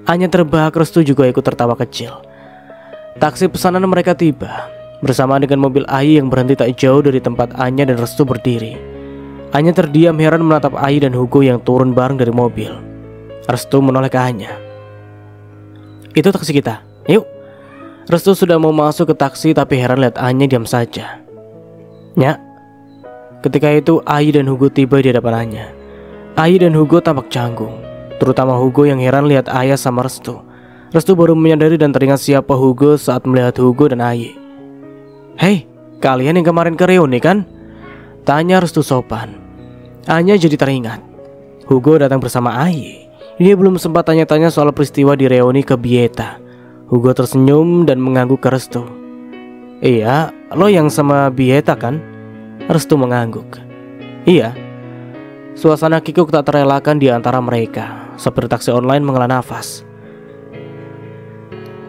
Anya terbahak, Restu juga ikut tertawa kecil. Taksi pesanan mereka tiba bersamaan dengan mobil Ayi yang berhenti tak jauh dari tempat Anya dan Restu berdiri. Anya terdiam heran menatap Ayi dan Hugo yang turun bareng dari mobil. Restu menoleh ke Anya. Itu taksi kita, yuk. Restu sudah mau masuk ke taksi tapi heran lihat Anya diam saja. Nya. Ketika itu Ayi dan Hugo tiba di hadapan Anya. Ayi dan Hugo tampak canggung, terutama Hugo yang heran lihat Ayah sama Restu. Restu baru menyadari dan teringat siapa Hugo saat melihat Hugo dan Ayi. Hei, kalian yang kemarin ke reuni kan? Tanya Restu sopan. Anya jadi teringat Hugo datang bersama Ayi. Dia belum sempat tanya-tanya soal peristiwa di reuni ke Bieta. Hugo tersenyum dan mengangguk ke Restu. Iya, lo yang sama Bieta kan? Restu mengangguk. Iya. Suasana kikuk tak terelakkan di antara mereka. Sopir taksi online menghela nafas.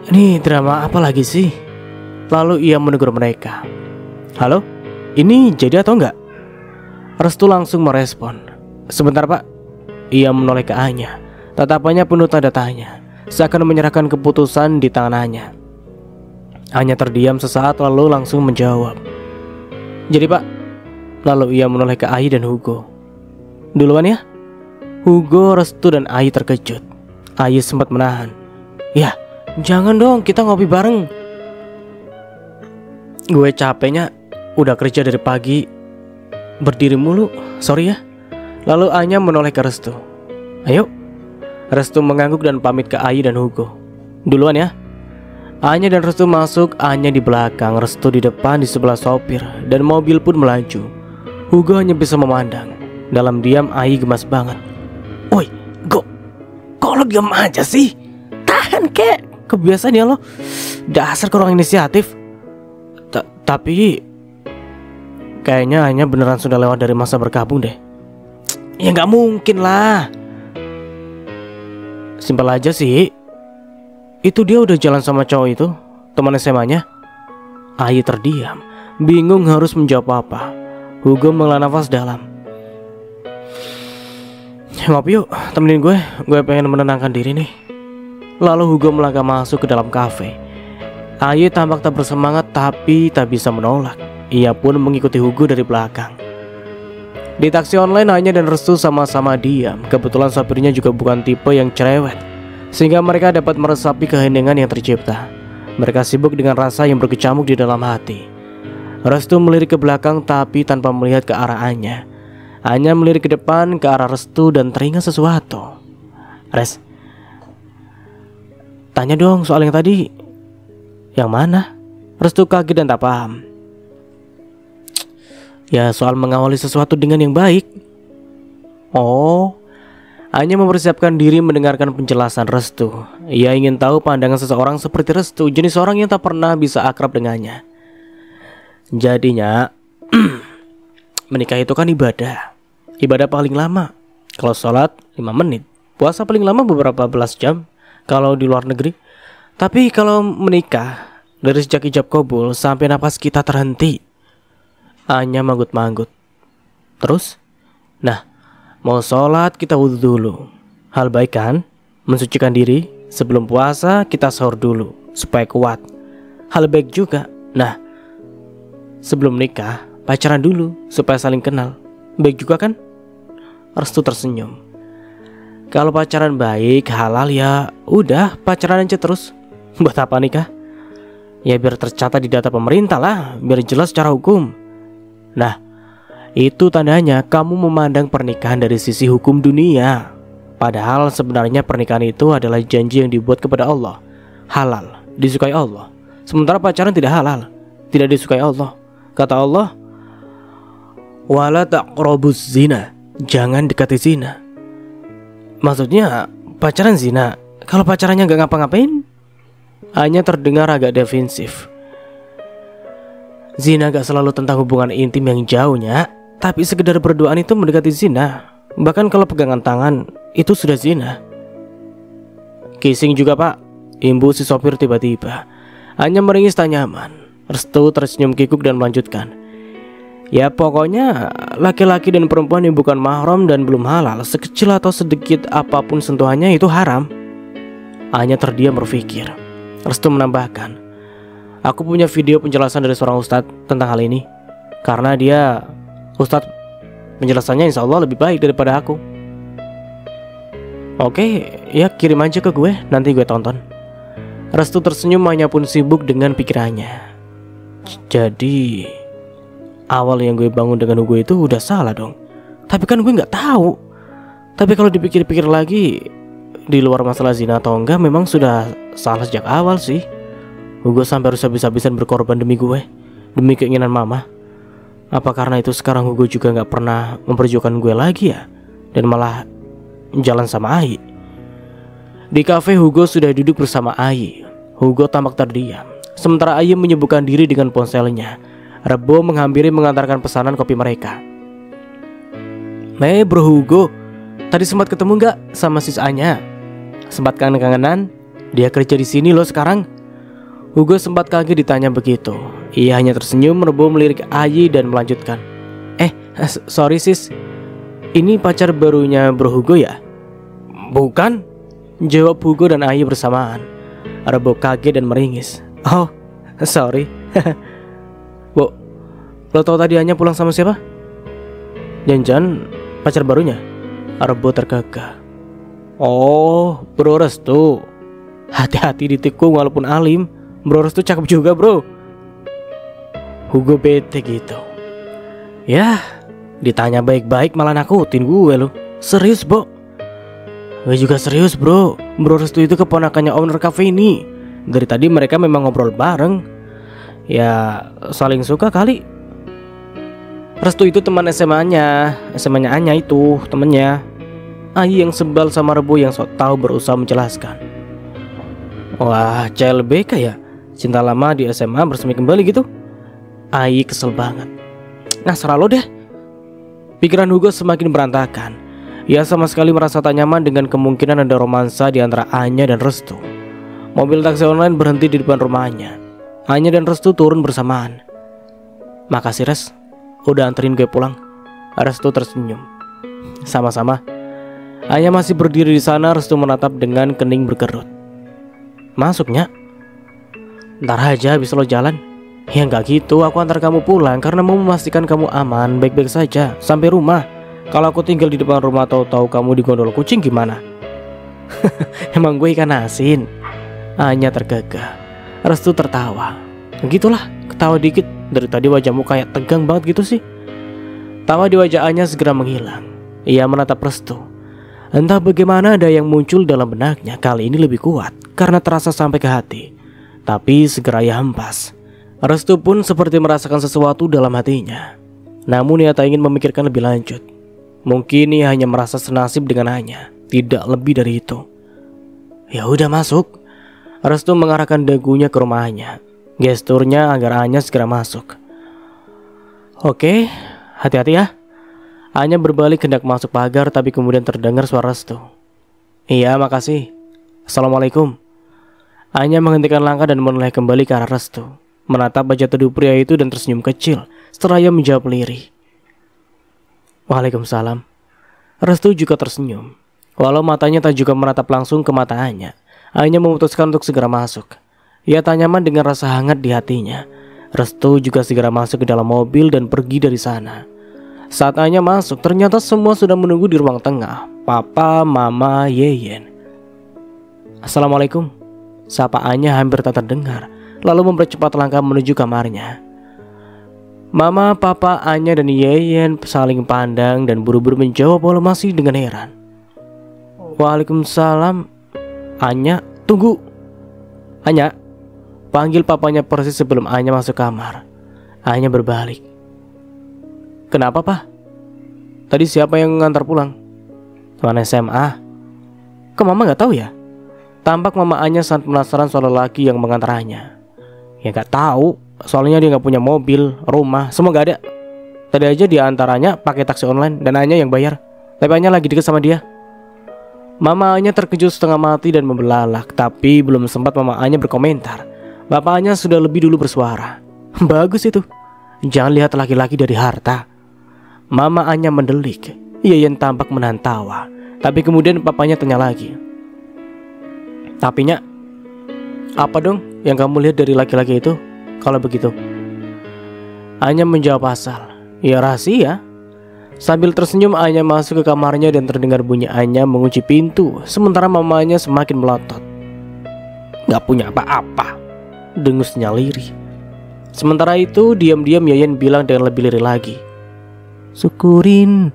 Ini drama apa lagi sih? Lalu ia menegur mereka. Halo, ini jadi atau enggak? Restu langsung merespon. Sebentar pak. Ia menoleh ke Anya. Tatapannya penuh tanda tanya, seakan menyerahkan keputusan di tangannya. Anya terdiam sesaat lalu langsung menjawab. Jadi pak. Lalu ia menoleh ke Ayi dan Hugo. Duluan ya. Hugo, Restu dan Ayi terkejut. Ayi sempat menahan. Ya, jangan dong, kita ngopi bareng. Gue capeknya udah kerja dari pagi, berdiri mulu, sorry ya. Lalu Anya menoleh ke Restu. Ayo. Restu mengangguk dan pamit ke Ayi dan Hugo. Duluan ya. Anya dan Restu masuk, Anya di belakang, Restu di depan di sebelah sopir, dan mobil pun melaju. Hugo hanya bisa memandang. Dalam diam Ayi gemas banget. Oi, kok lo diam aja sih? Tahan kek, kebiasaan ya lo. Dasar kurang inisiatif. Tapi kayaknya Anya beneran sudah lewat dari masa berkabung deh. Ya gak mungkin lah. Simpel aja sih. Itu dia udah jalan sama cowok itu, teman SMA-nya. Ayi terdiam, bingung harus menjawab apa. Hugo menghela nafas dalam. Ngopi yuk, temenin gue pengen menenangkan diri nih. Lalu Hugo melangkah masuk ke dalam kafe. Ayi tampak tak bersemangat tapi tak bisa menolak. Ia pun mengikuti Hugo dari belakang. Di taksi online Anya dan Restu sama-sama diam. Kebetulan sopirnya juga bukan tipe yang cerewet, sehingga mereka dapat meresapi keheningan yang tercipta. Mereka sibuk dengan rasa yang berkecamuk di dalam hati. Restu melirik ke belakang tapi tanpa melihat ke arah Anya. Anya melirik ke depan ke arah Restu dan teringat sesuatu. Res, tanya dong soal yang tadi. Yang mana? Restu kaget dan tak paham. Ya soal mengawali sesuatu dengan yang baik. Oh, Anya mempersiapkan diri mendengarkan penjelasan Restu. Ia ingin tahu pandangan seseorang seperti Restu, jenis orang yang tak pernah bisa akrab dengannya. Jadinya menikah itu kan ibadah. Ibadah paling lama. Kalau sholat 5 menit, puasa paling lama beberapa belas jam kalau di luar negeri. Tapi kalau menikah, dari sejak ijab kabul sampai napas kita terhenti, Anya manggut-manggut. Terus? Nah, mau sholat kita wudhu dulu. Hal baik kan? Mensucikan diri. Sebelum puasa kita sahur dulu supaya kuat. Hal baik juga. Nah, sebelum nikah pacaran dulu supaya saling kenal. Baik juga kan? Restu tersenyum. Kalau pacaran baik, halal, ya udah pacaran aja terus. Buat apa nikah? Ya biar tercatat di data pemerintah lah, biar jelas secara hukum. Nah, itu tandanya kamu memandang pernikahan dari sisi hukum dunia. Padahal sebenarnya pernikahan itu adalah janji yang dibuat kepada Allah. Halal, disukai Allah. Sementara pacaran tidak halal, tidak disukai Allah. Kata Allah, wala taqrabuz zina, jangan dekati zina. Maksudnya pacaran zina. Kalau pacarannya gak ngapa-ngapain? Hanya terdengar agak defensif. Zina gak selalu tentang hubungan intim yang jauhnya, tapi sekedar berduaan itu mendekati zina. Bahkan kalau pegangan tangan itu sudah zina. Kissing juga pak, imbu si sopir tiba-tiba. Hanya meringis tak nyaman. Restu tersenyum kikuk dan melanjutkan. Ya pokoknya laki-laki dan perempuan yang bukan mahram dan belum halal, sekecil atau sedikit apapun sentuhannya itu haram. Hanya terdiam berpikir. Restu menambahkan, aku punya video penjelasan dari seorang ustadz tentang hal ini. Karena dia ustadz, penjelasannya insya Allah lebih baik daripada aku. Oke, ya kirim aja ke gue, nanti gue tonton. Restu tersenyum, hanya pun sibuk dengan pikirannya. Jadi awal yang gue bangun dengan Hugo itu udah salah dong. Tapi kan gue gak tahu. Tapi kalau dipikir-pikir lagi, di luar masalah zina atau enggak, memang sudah salah sejak awal sih. Hugo sampai harus habis-habisan berkorban demi gue, demi keinginan mama. Apa karena itu sekarang Hugo juga gak pernah memperjuangkan gue lagi ya? Dan malah jalan sama Ai. Di kafe Hugo sudah duduk bersama Ai. Hugo tampak terdiam, sementara Ai menyibukkan diri dengan ponselnya. Rebo menghampiri mengantarkan pesanan kopi mereka. Bro Hugo, tadi sempat ketemu gak sama sis Anya? Sempat kangen-kangenan? Dia kerja di sini loh sekarang. Hugo sempat kaget ditanya begitu. Ia hanya tersenyum. Rebo melirik Ai dan melanjutkan. Sorry sis, ini pacar barunya Bro Hugo ya? Bukan, jawab Hugo dan Ai bersamaan. Rebo kaget dan meringis. Oh, sorry. Bu, lo tau tadi Anya pulang sama siapa? Jangan-jangan pacar barunya? Rebo tergagah. Oh, Bro Restu. Hati-hati ditikung walaupun alim. Bro Restu cakep juga bro. Hugo bete gitu. Ya, ditanya baik-baik malah nakutin gue lo. Serius Bo? Gue juga serius bro. Bro Restu itu keponakannya owner cafe ini. Dari tadi mereka memang ngobrol bareng. Ya saling suka kali. Restu itu teman SMA-nya Anya itu temennya. Ai yang sebal sama Rebo yang sok tahu berusaha menjelaskan. Wah, CLBK ya? Cinta lama di SMA bersemi kembali gitu? Ai kesel banget. Nah serah lo deh. Pikiran Hugo semakin berantakan. Ia sama sekali merasa tak nyaman dengan kemungkinan ada romansa di antara Anya dan Restu. Mobil taksi online berhenti di depan rumahnya. Anya dan Restu turun bersamaan. Makasih Res, udah anterin gue pulang. Restu tersenyum. Sama-sama. Anya masih berdiri di sana. Restu menatap dengan kening berkerut. Masuknya? Ntar aja habis lo jalan. Ya nggak gitu, aku antar kamu pulang karena mau memastikan kamu aman, baik-baik saja sampai rumah. Kalau aku tinggal di depan rumah tahu-tahu kamu digondol kucing gimana? Emang gue ikan asin? Anya tergagah. Restu tertawa. Begitulah, ketawa dikit. Dari tadi wajahmu kayak tegang banget gitu sih. Tawa di wajah Anya segera menghilang. Ia menatap Restu. Entah bagaimana ada yang muncul dalam benaknya kali ini lebih kuat karena terasa sampai ke hati. Tapi segera ia hempas. Restu pun seperti merasakan sesuatu dalam hatinya. Namun ia tak ingin memikirkan lebih lanjut. Mungkin ia hanya merasa senasib dengan Anya. tidak lebih dari itu. Ya udah masuk. Restu mengarahkan dagunya ke rumahnya. Gesturnya agar Anya segera masuk. Oke, hati-hati ya. Anya berbalik hendak masuk pagar, tapi kemudian terdengar suara Restu. Iya, makasih. Assalamualaikum. Anya menghentikan langkah dan menoleh kembali ke arah Restu, menatap wajah teduh pria itu dan tersenyum kecil. Setelah ia menjawab lirih. Waalaikumsalam. Restu juga tersenyum. Walau matanya tak juga menatap langsung ke mata Anya memutuskan untuk segera masuk. Ia tak nyaman dengan rasa hangat di hatinya. Restu juga segera masuk ke dalam mobil dan pergi dari sana. Saat Anya masuk, ternyata semua sudah menunggu di ruang tengah. Papa, Mama, Yeyen. Assalamualaikum. Sapa Anya hampir tak terdengar, lalu mempercepat langkah menuju kamarnya. Mama, Papa, Anya, dan Yeyen saling pandang dan buru-buru menjawab walau masih dengan heran. Waalaikumsalam. Anya, tunggu. Anya, panggil papanya persis sebelum Anya masuk kamar. Anya berbalik. Kenapa, Pak? Tadi siapa yang ngantar pulang? Teman SMA. Kok Mama gak tahu ya? Tampak Mama Anya sangat penasaran soal lelaki yang mengantarnya. Ya gak tahu, soalnya dia gak punya mobil, rumah, semua gak ada. Tadi aja diantaranya pakai taksi online dan Anya yang bayar. Tapi Anya lagi deket sama dia. Mama Anya terkejut setengah mati dan membelalak. Tapi belum sempat Mama Anya berkomentar, bapaknya sudah lebih dulu bersuara. Bagus itu. Jangan lihat laki-laki dari harta. Mama Anya mendelik. Yeyen tampak menahan tawa. Tapi kemudian papanya tanya lagi. Tapinya, apa dong yang kamu lihat dari laki-laki itu? Kalau begitu, Anya menjawab asal. Ya rahasia. Sambil tersenyum Anya masuk ke kamarnya dan terdengar bunyi Anya mengunci pintu. Sementara mamanya semakin melotot. Gak punya apa-apa, dengusnya lirih. Sementara itu diam-diam Yeyen bilang dengan lebih lirih lagi. Syukurin.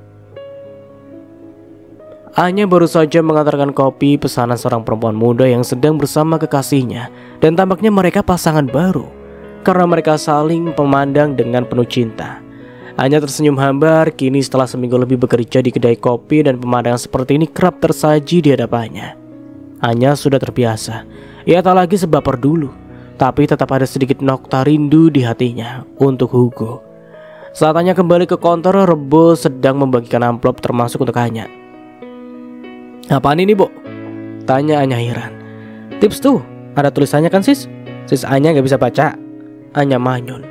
Anya baru saja mengantarkan kopi pesanan seorang perempuan muda yang sedang bersama kekasihnya. Dan tampaknya mereka pasangan baru, karena mereka saling memandang dengan penuh cinta. Anya tersenyum hambar. Kini setelah seminggu lebih bekerja di kedai kopi dan pemandangan seperti ini kerap tersaji di hadapannya, Anya sudah terbiasa. Ia tak lagi sebaper dulu, tapi tetap ada sedikit nokta rindu di hatinya untuk Hugo. Saat Anya kembali ke kantor, Rebo sedang membagikan amplop termasuk untuk Anya. Apaan ini, Bo? Tanya Anya heran. Tips tuh, ada tulisannya kan sis? Sis Anya gak bisa baca. Anya manyun.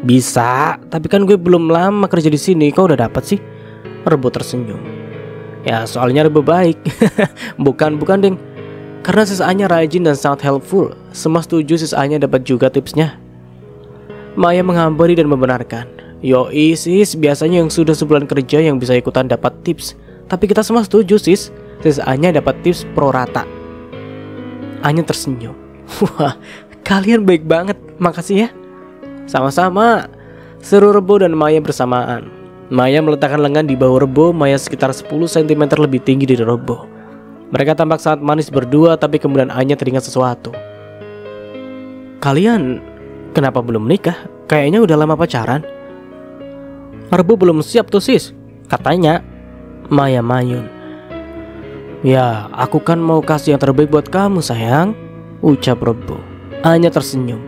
Bisa, tapi kan gue belum lama kerja di sini. Kau udah dapat sih? Rebo tersenyum. Ya soalnya Rebo baik. Bukan deng. Karena sis Anya rajin dan sangat helpful. Semua setuju sis Anya dapat juga tipsnya. Maya menghampiri dan membenarkan. Yoi sis, biasanya yang sudah sebulan kerja yang bisa ikutan dapat tips. Tapi kita semua setuju sis, sis Anya dapat tips pro rata. Anya tersenyum. Wah, kalian baik banget, makasih ya. Sama-sama, seru Rebo dan Maya bersamaan. Maya meletakkan lengan di bahu Rebo. Maya sekitar 10 cm lebih tinggi dari Rebo. Mereka tampak sangat manis berdua. Tapi kemudian Anya teringat sesuatu. Kalian kenapa belum menikah? Kayaknya udah lama pacaran. Rebo belum siap tuh sis, katanya. Maya mayun. Ya, aku kan mau kasih yang terbaik buat kamu sayang, ucap Rebo. Anya tersenyum.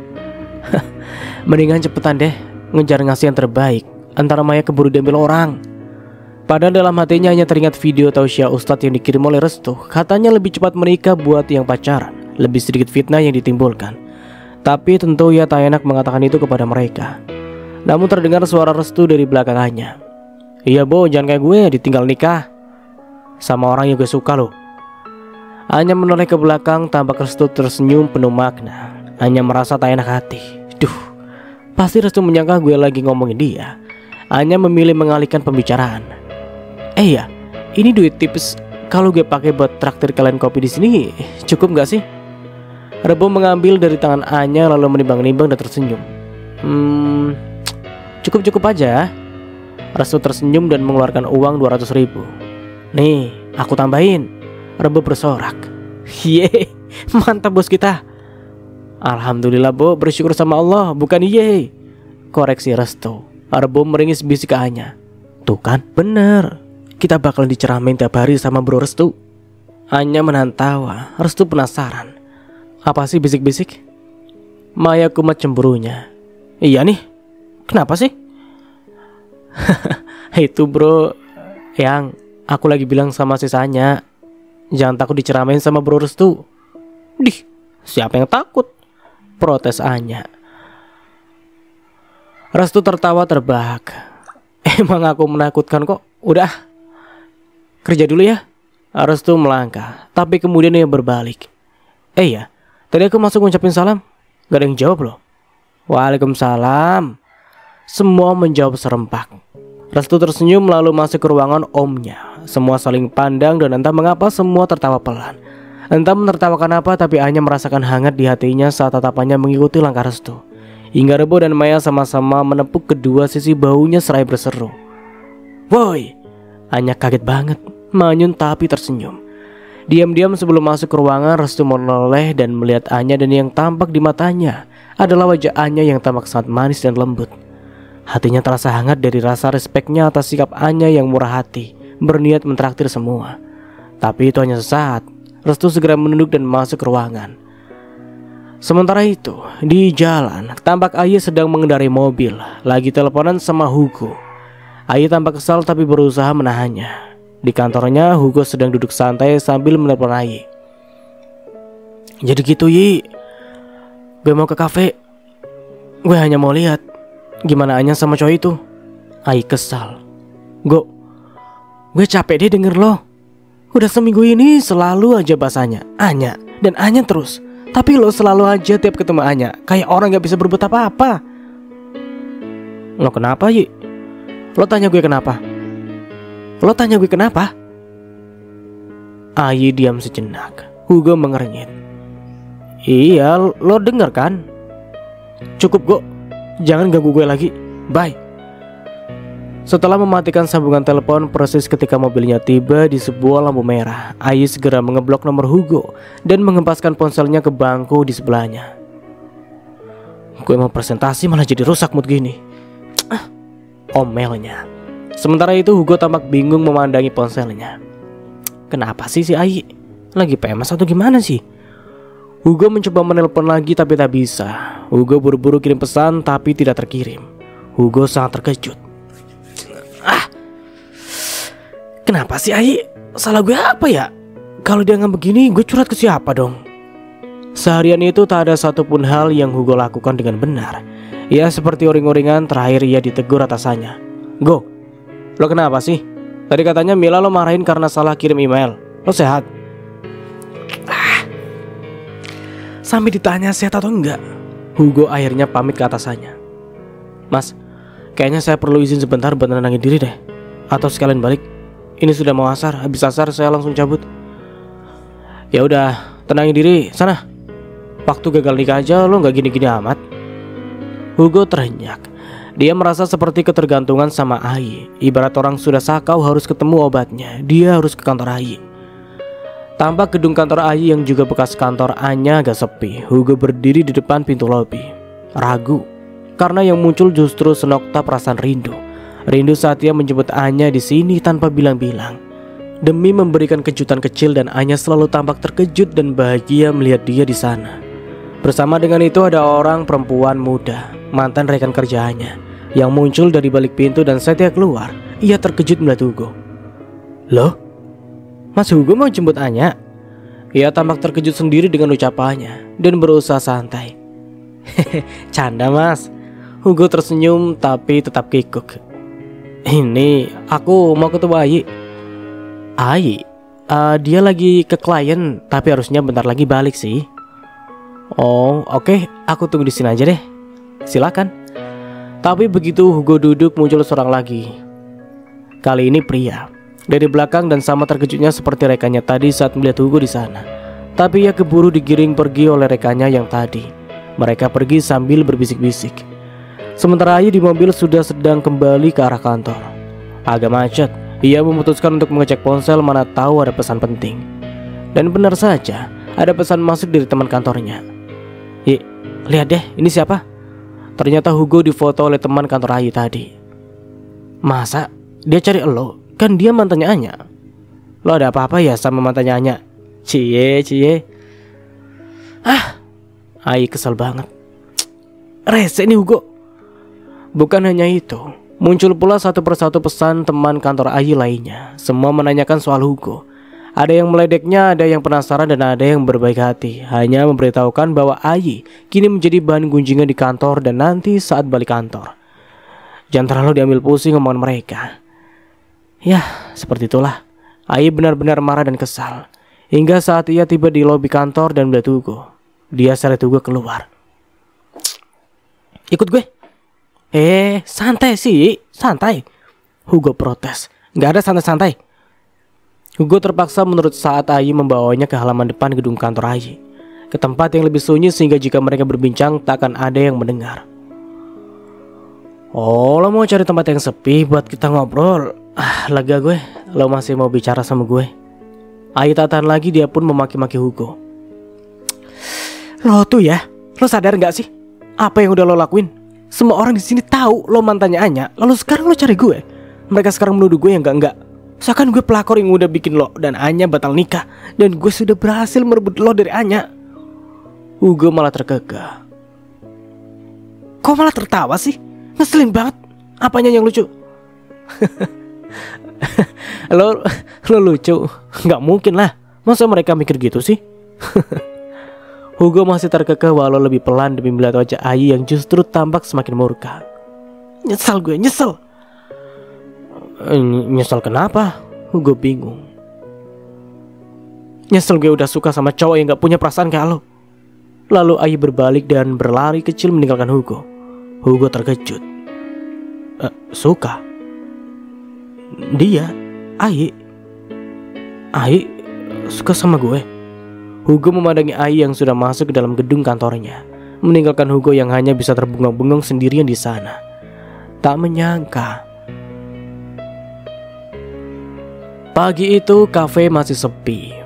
Mendingan cepetan deh ngejar ngasih yang terbaik, antara Maya keburu diambil orang. Padahal dalam hatinya hanya teringat video tausiah Ustadz yang dikirim oleh Restu. Katanya lebih cepat menikah buat yang pacaran, lebih sedikit fitnah yang ditimbulkan. Tapi tentu ia tak enak mengatakan itu kepada mereka. Namun terdengar suara Restu dari belakangnya. Iya Bo, jangan kayak gue ditinggal nikah sama orang yang gue suka loh. Anya menoleh ke belakang. Tampak Restu tersenyum penuh makna. Anya merasa tak enak hati. Duh, pasti Restu menyangka gue lagi ngomongin dia. Anya memilih mengalihkan pembicaraan. Ya, ini duit tips kalau gue pakai buat traktir kalian kopi di sini cukup nggak sih? Rebo mengambil dari tangan Anya lalu menimbang-nimbang dan tersenyum. Cukup aja. Restu tersenyum dan mengeluarkan uang 200.000. Nih, aku tambahin. Rebo bersorak. Yeay, mantap bos kita. Alhamdulillah Bo, bersyukur sama Allah, bukan yeay. Koreksi Restu. Rebo meringis bisik ke Anya. Tuh kan, bener. Kita bakal diceramain tiap hari sama Bro Restu. Anya menahan tawa. Restu penasaran. Apa sih bisik-bisik? Maya kumat cemburunya. Iya nih. Kenapa sih? Itu bro, yang aku lagi bilang sama sisanya, jangan takut diceramain sama bro Restu. Dih, siapa yang takut? Protes Anya. Restu tertawa terbahak. Emang aku menakutkan kok. Udah, kerja dulu ya. Restu melangkah, tapi kemudian ia berbalik. Ya, tadi aku masuk ngucapin salam, gak ada yang jawab loh. Waalaikumsalam. Semua menjawab serempak. Restu tersenyum lalu masuk ke ruangan omnya. Semua saling pandang dan entah mengapa semua tertawa pelan. Entah menertawakan apa, tapi Anya merasakan hangat di hatinya saat tatapannya mengikuti langkah Restu. Hingga Rebo dan Maya sama-sama menepuk kedua sisi bahunya seraya berseru. Woi! Anya kaget banget, manyun tapi tersenyum. Diam-diam sebelum masuk ke ruangan, Restu menoleh dan melihat Anya, dan yang tampak di matanya adalah wajah Anya yang tampak sangat manis dan lembut. Hatinya terasa hangat dari rasa respeknya atas sikap Anya yang murah hati, berniat mentraktir semua. Tapi itu hanya sesaat. Restu segera menunduk dan masuk ke ruangan. Sementara itu, di jalan, tampak Ayi sedang mengendarai mobil, lagi teleponan sama Hugo. Ayi tampak kesal tapi berusaha menahannya. Di kantornya, Hugo sedang duduk santai sambil menelepon Ayi. Jadi gitu Yi, gue mau ke kafe. Gue hanya mau lihat gimana Anya sama cowok itu. Ayi kesal. Gue capek deh denger lo. Udah seminggu ini selalu aja bahasanya Anya dan Anya terus. Tapi lo selalu aja tiap ketemu Anya kayak orang gak bisa berbuat apa-apa. Lo kenapa Yi? Lo tanya gue kenapa? Ayi diam sejenak. Hugo mengernyit. Iya, lo denger kan? Cukup Go, jangan ganggu gue lagi. Bye. Setelah mematikan sambungan telepon, persis ketika mobilnya tiba di sebuah lampu merah, Ayi segera mengeblok nomor Hugo dan mengempaskan ponselnya ke bangku di sebelahnya. Gue mau presentasi malah jadi rusak mood gini. Omelnya. Sementara itu Hugo tampak bingung memandangi ponselnya. Kenapa sih si Ayi? Lagi PMS atau gimana sih? Hugo mencoba menelpon lagi tapi tak bisa. Hugo buru-buru kirim pesan tapi tidak terkirim. Hugo sangat terkejut. Kenapa sih Ayi? Salah gue apa ya? Kalau dia nggak begini, gue curhat ke siapa dong? Seharian itu tak ada satupun hal yang Hugo lakukan dengan benar. Ia seperti uring-uringan. Terakhir ia ditegur atasannya. Go, lo kenapa sih? Tadi katanya Mila lo marahin karena salah kirim email. Lo sehat? Sampai ditanya sehat atau enggak, Hugo akhirnya pamit ke atasannya. Mas, kayaknya saya perlu izin sebentar buat nenangin diri deh. Atau sekalian balik. Ini sudah mau asar, habis asar saya langsung cabut. Ya udah, tenangin diri, sana. Waktu gagal nikah aja lo gak gini-gini amat. Hugo terenyak. Dia merasa seperti ketergantungan sama Ayi. Ibarat orang sudah sakau harus ketemu obatnya, dia harus ke kantor Ayi. Tampak gedung kantor Ayi yang juga bekas kantor Anya agak sepi. Hugo berdiri di depan pintu lobi, ragu, karena yang muncul justru senokta perasaan rindu. Rindu saat ia menjemput Anya di sini tanpa bilang-bilang, demi memberikan kejutan kecil, dan Anya selalu tampak terkejut dan bahagia melihat dia di sana. Bersama dengan itu ada orang perempuan muda, mantan rekan kerjaannya, yang muncul dari balik pintu, dan saat ia keluar, ia terkejut melihat Hugo. Loh? Mas Hugo mau jemput Anya? Ia tampak terkejut sendiri dengan ucapannya dan berusaha santai. Canda mas. Hugo tersenyum tapi tetap kikuk. Ini aku mau ketemu Ayi. Ayi? Dia lagi ke klien tapi harusnya bentar lagi balik sih. Oh oke, aku tunggu di sini aja deh. Silakan. Tapi begitu Hugo duduk, muncul seorang lagi. Kali ini pria. Dari belakang dan sama terkejutnya seperti rekannya tadi saat melihat Hugo di sana. Tapi ia keburu digiring pergi oleh rekannya yang tadi. Mereka pergi sambil berbisik-bisik. Sementara Ayi di mobil sudah sedang kembali ke arah kantor. Agak macet, ia memutuskan untuk mengecek ponsel, mana tahu ada pesan penting. Dan benar saja, ada pesan masuk dari teman kantornya. Lihat deh, ini siapa? Ternyata Hugo difoto oleh teman kantor Ayi tadi. Masa? Dia cari elo? Kan dia mantannya Anya. Lo ada apa-apa ya sama mantannya Anya? Cie, cie. Ai kesal banget. Rese nih Hugo. Bukan hanya itu, muncul pula satu persatu pesan teman kantor Ai lainnya. Semua menanyakan soal Hugo. Ada yang meledeknya, ada yang penasaran, dan ada yang berbaik hati. Hanya memberitahukan bahwa Ai kini menjadi bahan gunjingan di kantor dan nanti saat balik kantor. Jangan terlalu diambil pusing omongan mereka. Ya, seperti itulah. Ai benar-benar marah dan kesal. Hingga saat ia tiba di lobi kantor dan melihat Hugo, dia seret Hugo keluar. Ikut gue. Santai sih, santai. Hugo protes. Gak ada santai-santai. Hugo terpaksa menurut saat Ai membawanya ke halaman depan gedung kantor Ai, ke tempat yang lebih sunyi sehingga jika mereka berbincang takkan ada yang mendengar. Oh, lo mau cari tempat yang sepi buat kita ngobrol? Lega gue, lo masih mau bicara sama gue. Ai tak tahan lagi, dia pun memaki-maki Hugo. Lo tuh ya, lo sadar gak sih apa yang udah lo lakuin? Semua orang di sini tahu lo mantannya Anya, lalu sekarang lo cari gue. Mereka sekarang menuduh gue yang enggak. Seakan gue pelakor yang udah bikin lo dan Anya batal nikah, dan gue sudah berhasil merebut lo dari Anya. Hugo malah terkekeh. Kok malah tertawa sih? Ngeselin banget. Apanya yang lucu? Lo lucu? Nggak mungkin lah. Masa mereka mikir gitu sih? Hugo masih terkekeh walau lebih pelan demi melihat wajah Ai yang justru tampak semakin murka. Nyesel gue, nyesel. Nyesel kenapa? Hugo bingung. Nyesel gue udah suka sama cowok yang gak punya perasaan kayak lo. Lalu Ai berbalik dan berlari kecil meninggalkan Hugo. Hugo terkejut. Suka? Dia? Ai suka sama gue? Hugo memandangi Ai yang sudah masuk ke dalam gedung kantornya, meninggalkan Hugo yang hanya bisa terbengong-bengong sendirian di sana. Tak menyangka pagi itu kafe masih sepi.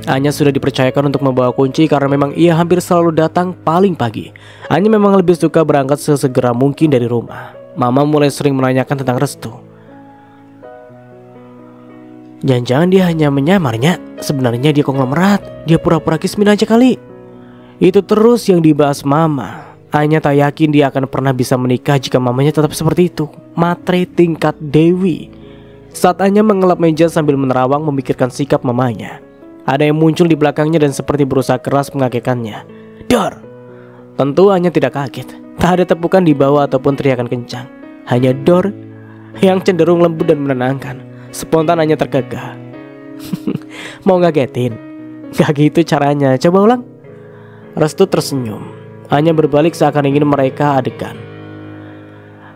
Anya sudah dipercayakan untuk membawa kunci karena memang ia hampir selalu datang paling pagi. Anya memang lebih suka berangkat sesegera mungkin dari rumah. Mama mulai sering menanyakan tentang Restu. Jangan-jangan dia hanya menyamarnya. Sebenarnya dia konglomerat. Dia pura-pura kismin aja kali. Itu terus yang dibahas Mama. Anya tak yakin dia akan pernah bisa menikah jika mamanya tetap seperti itu. Matre tingkat Dewi. Saat Anya mengelap meja sambil menerawang memikirkan sikap mamanya, ada yang muncul di belakangnya dan seperti berusaha keras mengagetkannya. Dor! Tentu Anya tidak kaget. Tak ada tepukan di bawah ataupun teriakan kencang. Hanya Dor yang cenderung lembut dan menenangkan. Spontan Anya tergagah. Mau ngagetin? Gak gitu caranya, coba ulang. Restu tersenyum. Anya berbalik seakan ingin mereka adegan.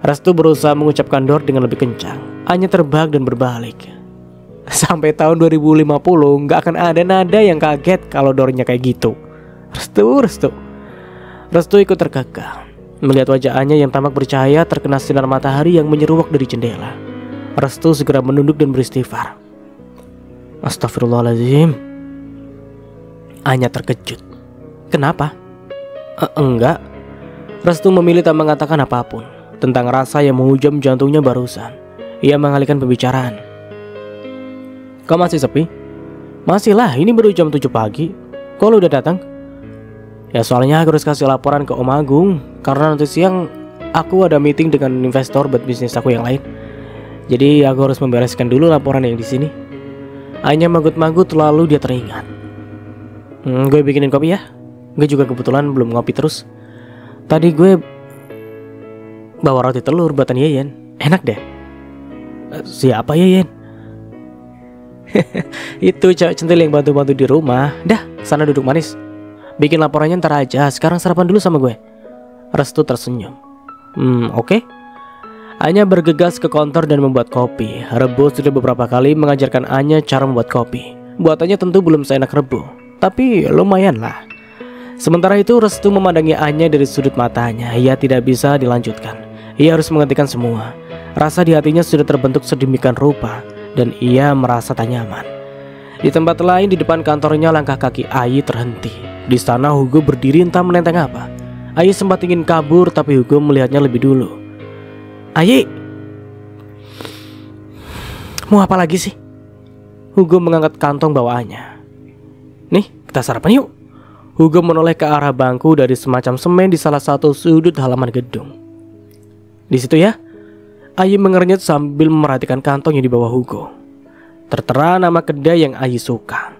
Restu berusaha mengucapkan Dor dengan lebih kencang. Anya terbang dan berbalik. Sampai tahun 2050 gak akan ada nada yang kaget kalau Dornya kayak gitu. Restu ikut tergagah melihat wajah Anya yang tampak bercahaya terkena sinar matahari yang menyeruak dari jendela. Restu segera menunduk dan beristighfar. Astagfirullahaladzim. Anya terkejut. Kenapa? Enggak. Restu memilih tak mengatakan apapun tentang rasa yang menghujam jantungnya barusan. Ia mengalihkan pembicaraan. Kau masih sepi? Masih lah, ini baru jam 7 pagi. Kok lu udah datang? Ya soalnya aku harus kasih laporan ke Om Agung, karena nanti siang aku ada meeting dengan investor buat bisnis aku yang lain. Jadi aku harus membereskan dulu laporan yang di sini. Anya manggut-manggut lalu dia teringat. Gue bikinin kopi ya. Gue juga kebetulan belum ngopi terus. Tadi gue bawa roti telur buatan Yeyen. Enak deh. Siapa Yeyen? Itu cewek centil yang bantu-bantu di rumah. Dah, sana duduk manis. Bikin laporannya ntar aja. Sekarang sarapan dulu sama gue. Restu tersenyum. Oke. Anya bergegas ke kontor dan membuat kopi. Rebo sudah beberapa kali mengajarkan Anya cara membuat kopi. Buatannya tentu belum seenak Rebo, tapi lumayan lah. Sementara itu Restu memandangi Anya dari sudut matanya. Ia tidak bisa dilanjutkan. Ia harus menghentikan semua. Rasa di hatinya sudah terbentuk sedemikian rupa dan ia merasa tak nyaman. Di tempat lain di depan kantornya langkah kaki Ai terhenti. Di sana Hugo berdiri entah menenteng apa. Ai sempat ingin kabur tapi Hugo melihatnya lebih dulu. Ai, mau apa lagi sih? Hugo mengangkat kantong bawaannya. Nih, kita sarapan yuk. Hugo menoleh ke arah bangku dari semacam semen di salah satu sudut halaman gedung. Di situ ya. Ayi mengernyit sambil memperhatikan kantong yang dibawa Hugo. Tertera nama kedai yang Ayi suka.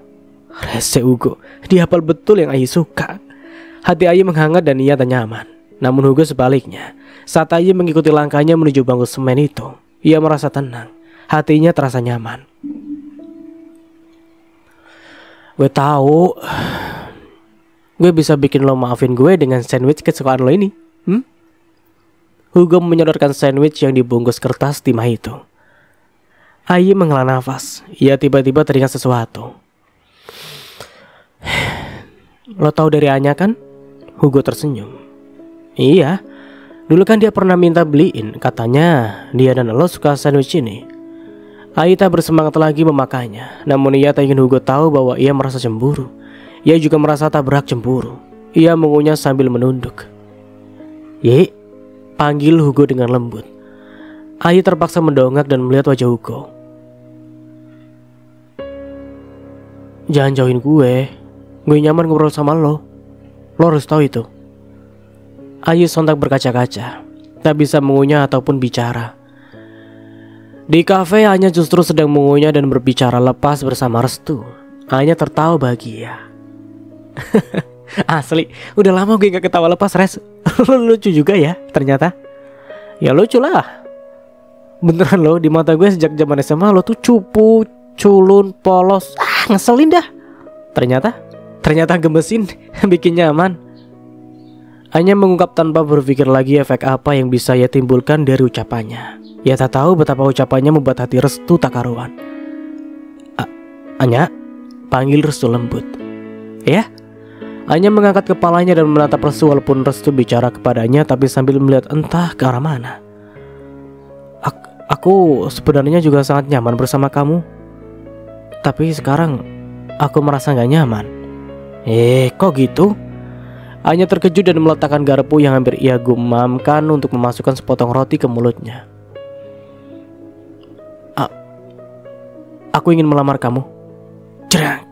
Rese Hugo, dia hafal betul yang Ayi suka. Hati Ayi menghangat dan ia tak nyaman. Namun Hugo sebaliknya. Saat Ayi mengikuti langkahnya menuju bangku semen itu, ia merasa tenang. Hatinya terasa nyaman. Gue tahu gue bisa bikin lo maafin gue dengan sandwich kesukaan lo ini. Hugo menyodorkan sandwich yang dibungkus kertas timah itu. Ayi menghela nafas. Ia tiba-tiba teringat sesuatu. Lo tahu dari Anya kan? Hugo tersenyum. Iya, dulu kan dia pernah minta beliin. Katanya dia dan lo suka sandwich ini. Ayi tak bersemangat lagi memakainya. Namun ia tak ingin Hugo tahu bahwa ia merasa cemburu. Ia juga merasa tak berhak cemburu. Ia mengunyah sambil menunduk. Ye, panggil Hugo dengan lembut. Ayi terpaksa mendongak dan melihat wajah Hugo. Jangan jauhin gue. Gue nyaman ngobrol sama lo. Lo harus tahu itu. Ayi sontak berkaca-kaca. Tak bisa mengunyah ataupun bicara. Di kafe Anya justru sedang mengunyah dan berbicara lepas bersama Restu. Anya tertawa bahagia. Asli, udah lama gue gak ketawa lepas, Res. Lucu juga ya ternyata. Ya lucu lah. Beneran lo, di mata gue sejak zaman SMA lo tuh cupu, culun, polos. Ngeselin dah. Ternyata gemesin. Bikin nyaman. Anya mengungkap tanpa berpikir lagi efek apa yang bisa ia timbulkan dari ucapannya. Ia tak tahu betapa ucapannya membuat hati Restu tak karuan. Anya, panggil Restu lembut. Ya? Anya mengangkat kepalanya dan menatap Restu walaupun Restu bicara kepadanya tapi sambil melihat entah ke arah mana. Aku sebenarnya juga sangat nyaman bersama kamu. Tapi sekarang aku merasa gak nyaman. Kok gitu? Anya terkejut dan meletakkan garpu yang hampir ia gumamkan untuk memasukkan sepotong roti ke mulutnya. Aku ingin melamar kamu. Cerang.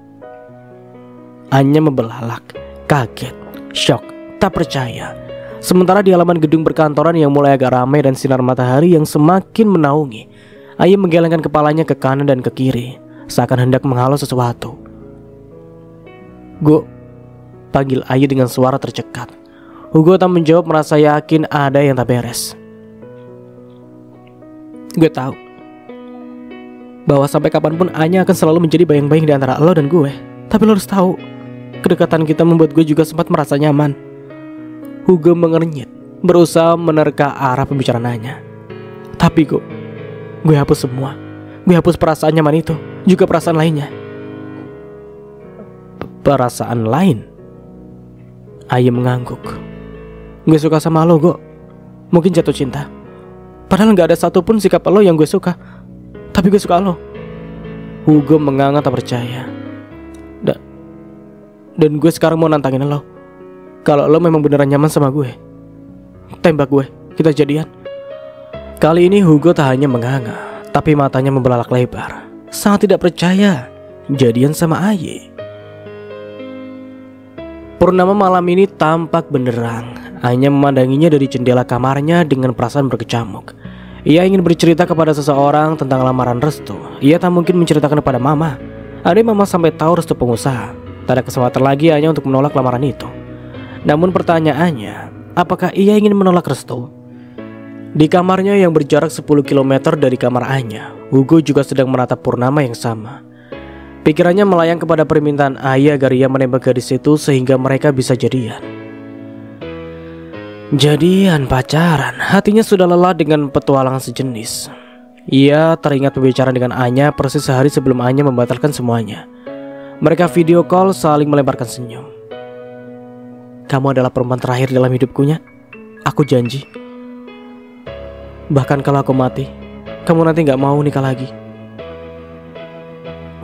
Anya membelalak, kaget, syok, tak percaya. Sementara di halaman gedung perkantoran yang mulai agak ramai dan sinar matahari yang semakin menaungi, Aya menggelengkan kepalanya ke kanan dan ke kiri, seakan hendak menghalau sesuatu. Go, panggil Aya dengan suara tercekat. Hugo tak menjawab, merasa yakin ada yang tak beres. Gue tahu bahwa sampai kapanpun Anya akan selalu menjadi bayang-bayang di antara lo dan gue. Tapi lo harus tahu, kedekatan kita membuat gue juga sempat merasa nyaman. Hugo mengernyit, berusaha menerka arah pembicaraan Anya. Tapi gue hapus semua. Gue hapus perasaan nyaman itu, juga perasaan lainnya. Perasaan lain? Aya mengangguk. Gue suka sama lo, Go. Mungkin jatuh cinta. Padahal gak ada satupun sikap lo yang gue suka. Tapi gue suka lo. Hugo menganga tak percaya. Dan gue sekarang mau nantangin lo. Kalau lo memang beneran nyaman sama gue, tembak gue, kita jadian. Kali ini Hugo tak hanya menganga, tapi matanya membelalak lebar. Sangat tidak percaya jadian sama Aye. Purnama malam ini tampak benderang. Hanya memandanginya dari jendela kamarnya dengan perasaan berkecamuk. Ia ingin bercerita kepada seseorang tentang lamaran Restu. Ia tak mungkin menceritakan kepada Mama. Andai Mama sampai tahu Restu pengusaha, tak ada kesempatan lagi hanya untuk menolak lamaran itu. Namun pertanyaannya, apakah ia ingin menolak Restu? Di kamarnya yang berjarak 10 km dari kamar Anya, Hugo juga sedang menatap Purnama yang sama. Pikirannya melayang kepada permintaan Aya agar ia menembak gadis itu sehingga mereka bisa jadian. Jadian pacaran, hatinya sudah lelah dengan petualangan sejenis. Ia teringat pembicaraan dengan Anya persis sehari sebelum Anya membatalkan semuanya. Mereka video call saling melemparkan senyum. Kamu adalah perempuan terakhir dalam hidupkunya. Aku janji. Bahkan kalau aku mati, kamu nanti gak mau nikah lagi.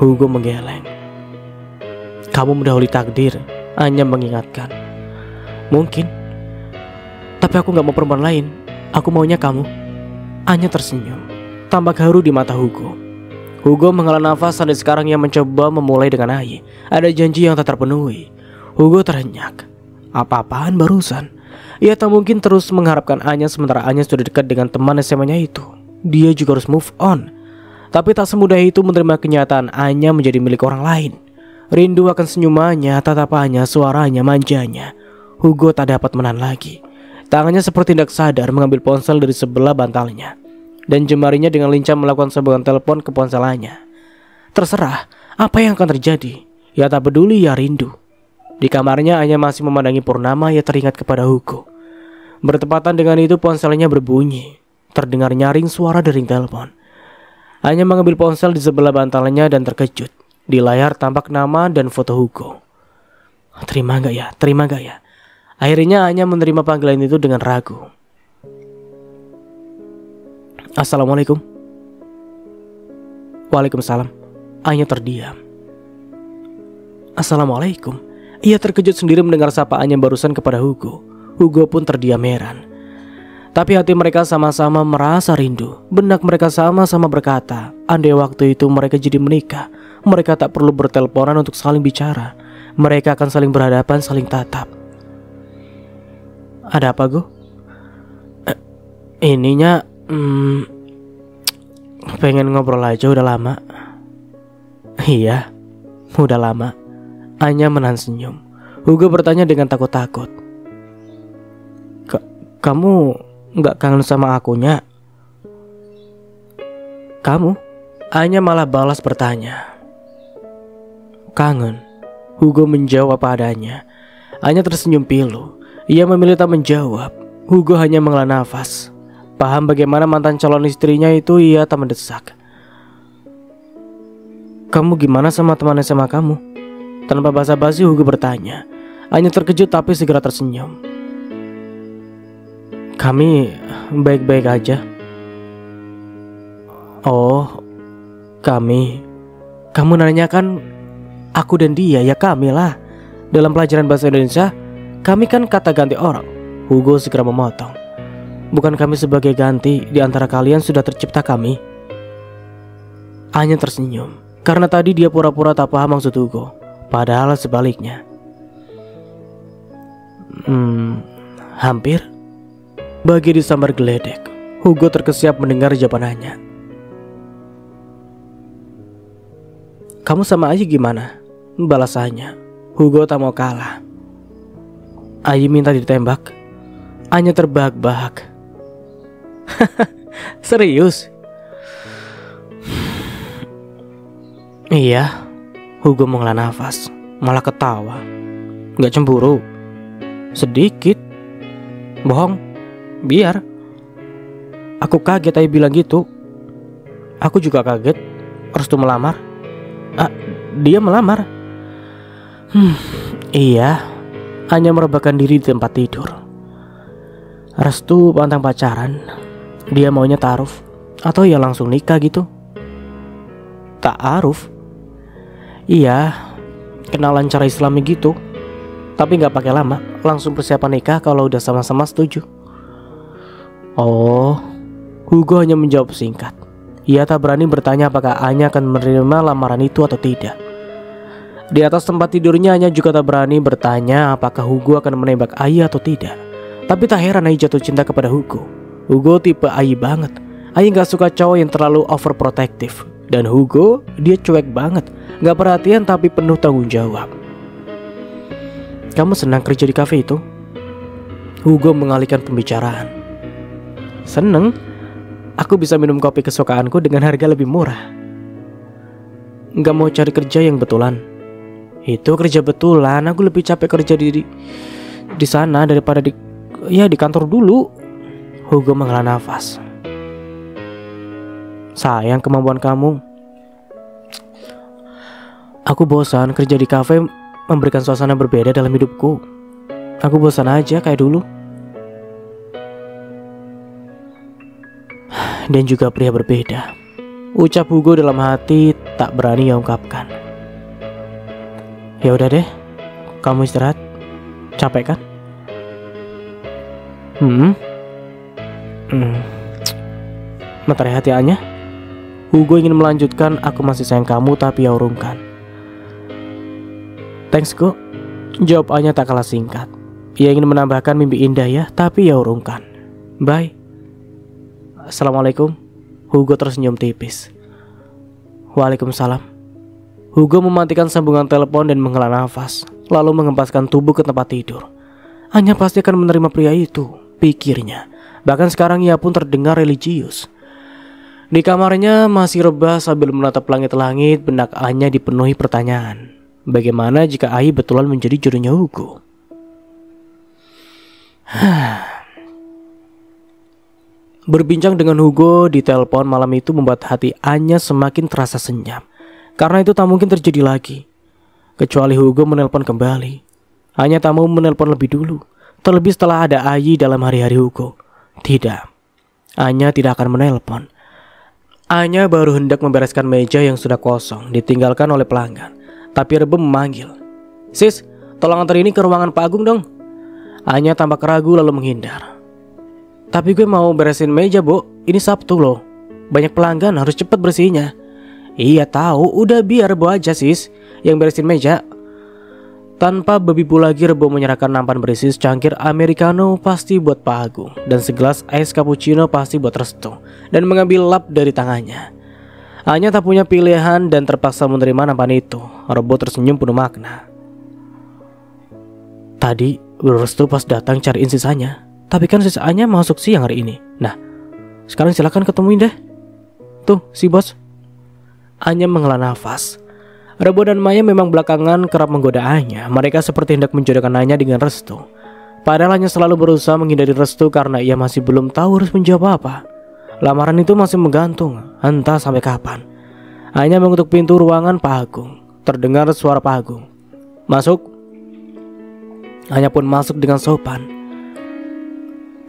Hugo menggeleng. Kamu mendahului takdir, Anya mengingatkan. Mungkin. Tapi aku gak mau perempuan lain. Aku maunya kamu. Anya tersenyum, tampak haru di mata Hugo. Hugo menghela nafas sampai sekarang ia mencoba memulai dengan Ai. Ada janji yang tak terpenuhi. Hugo terhenyak. Apa-apaan barusan? Ia tak mungkin terus mengharapkan Anya sementara Anya sudah dekat dengan teman SMA-nya itu. Dia juga harus move on. Tapi tak semudah itu menerima kenyataan Anya menjadi milik orang lain. Rindu akan senyumannya, tatapannya, suaranya, manjanya. Hugo tak dapat menahan lagi. Tangannya seperti tidak sadar mengambil ponsel dari sebelah bantalnya. Dan jemarinya dengan lincah melakukan sebuah telepon ke ponselnya. Terserah apa yang akan terjadi. Ia tak peduli, ia rindu. Di kamarnya Anya masih memandangi purnama. Ia teringat kepada Hugo. Bertepatan dengan itu ponselnya berbunyi. Terdengar nyaring suara dering telepon. Anya mengambil ponsel di sebelah bantalnya dan terkejut. Di layar tampak nama dan foto Hugo. Terima gak ya? Terima gak ya? Akhirnya Anya menerima panggilan itu dengan ragu. Assalamualaikum. Waalaikumsalam. Anya terdiam. Assalamualaikum. Ia terkejut sendiri mendengar sapaannya barusan kepada Hugo. Hugo pun terdiam heran. Tapi hati mereka sama-sama merasa rindu. Benak mereka sama-sama berkata, andai waktu itu mereka jadi menikah, mereka tak perlu berteleponan untuk saling bicara. Mereka akan saling berhadapan, saling tatap. Ada apa, Go? Ininya pengen ngobrol aja, udah lama. Iya, udah lama. Anya menahan senyum. Hugo bertanya dengan takut-takut. Kamu gak kangen sama akunya? Kamu? Anya malah balas bertanya. Kangen. Hugo menjawab apa adanya. Anya tersenyum pilu. Ia memilih tak menjawab. Hugo hanya menghela nafas. Paham bagaimana mantan calon istrinya itu, ia tak mendesak. Kamu gimana sama teman SMA kamu? Tanpa basa-basi Hugo bertanya. Anya terkejut tapi segera tersenyum. Kami baik-baik aja. Oh, kami. Kamu nanyakan aku dan dia, ya kami lah. Dalam pelajaran bahasa Indonesia, kami kan kata ganti orang. Hugo segera memotong. Bukan kami sebagai ganti, di antara kalian sudah tercipta kami. Anya tersenyum, karena tadi dia pura-pura tak paham maksud Hugo. Padahal sebaliknya. Hampir. Bagi disambar geledek, Hugo terkesiap mendengar jawabannya. Kamu sama Ayi gimana? Balasannya. Hugo tak mau kalah. Ayi minta ditembak. Anya terbahak-bahak. Serius? Iya. Hugo menghela nafas, malah ketawa. Gak cemburu? Sedikit. Bohong? Biar. Aku kaget Ayi bilang gitu. Aku juga kaget. Restu melamar? Dia melamar? Iya. Anya merebahkan diri di tempat tidur. Restu pantang pacaran. Dia maunya ta'aruf atau ya langsung nikah gitu. Ta'aruf? Iya, kenalan cara Islami gitu. Tapi gak pakai lama, langsung persiapan nikah kalau udah sama-sama setuju. Oh, Hugo hanya menjawab singkat. Ia tak berani bertanya apakah Anya akan menerima lamaran itu atau tidak. Di atas tempat tidurnya Anya juga tak berani bertanya apakah Hugo akan menembak Ayi atau tidak. Tapi tak heran Ayi jatuh cinta kepada Hugo. Hugo tipe Ayi banget. Ayi gak suka cowok yang terlalu overprotective. Dan Hugo, dia cuek banget. Gak perhatian tapi penuh tanggung jawab. Kamu senang kerja di kafe itu? Hugo mengalihkan pembicaraan. Seneng. Aku bisa minum kopi kesukaanku dengan harga lebih murah. Gak mau cari kerja yang betulan? Itu kerja betulan. Aku lebih capek kerja di sana daripada di kantor dulu. Hugo menghela nafas. Sayang kemampuan kamu. Aku bosan kerja di kafe, memberikan suasana berbeda dalam hidupku. Aku bosan aja kayak dulu. Dan juga pria berbeda, ucap Hugo dalam hati tak berani ia ungkapkan. Ya udah deh, kamu istirahat. Capek kan? Bentar ya hati Anya. Hugo ingin melanjutkan, aku masih sayang kamu, tapi ia urungkan. Thanks Go, jawab Anya tak kalah singkat. Ia ingin menambahkan mimpi indah ya, tapi ia urungkan. Bye. Assalamualaikum. Hugo tersenyum tipis. Waalaikumsalam. Hugo mematikan sambungan telepon dan menghela nafas, lalu mengempaskan tubuh ke tempat tidur. Anya pasti akan menerima pria itu, pikirnya. Bahkan sekarang ia pun terdengar religius. Di kamarnya masih rebah sambil menatap langit-langit, benak Anya dipenuhi pertanyaan. Bagaimana jika Ai betulan menjadi jodohnya Hugo? Berbincang dengan Hugo di telepon malam itu membuat hati Anya semakin terasa senyap. Karena itu tak mungkin terjadi lagi. Kecuali Hugo menelpon kembali. Anya tak mau menelpon lebih dulu. Terlebih setelah ada Ai dalam hari-hari Hugo. Tidak, Anya tidak akan menelpon. Anya baru hendak membereskan meja yang sudah kosong, ditinggalkan oleh pelanggan. Tapi Rebo memanggil. Sis, tolong antar ini ke ruangan Pak Agung dong. Anya tampak ragu lalu menghindar. Tapi gue mau beresin meja, Bu. Ini Sabtu loh. Banyak pelanggan, harus cepat bersihnya. Iya tahu, udah biar Rebo aja sis yang beresin meja. Tanpa berbibu lagi, Rebo menyerahkan nampan berisi secangkir americano pasti buat Pak Agung dan segelas es cappuccino pasti buat Restu, dan mengambil lap dari tangannya. Anya tak punya pilihan dan terpaksa menerima nampan itu. Rebo tersenyum penuh makna. Tadi Restu pas datang cariin sisanya, tapi kan sisanya masuk siang hari ini. Nah, sekarang silakan ketemuin deh. Tuh si bos. Anya menghela nafas. Rebo dan Maya memang belakangan kerap menggoda Anya. Mereka seperti hendak menjodohkan Anya dengan Restu. Padahal Anya selalu berusaha menghindari Restu karena ia masih belum tahu harus menjawab apa. Lamaran itu masih menggantung, entah sampai kapan. Anya mengetuk pintu ruangan Pak Agung. Terdengar suara Pak Agung. Masuk. Anya pun masuk dengan sopan.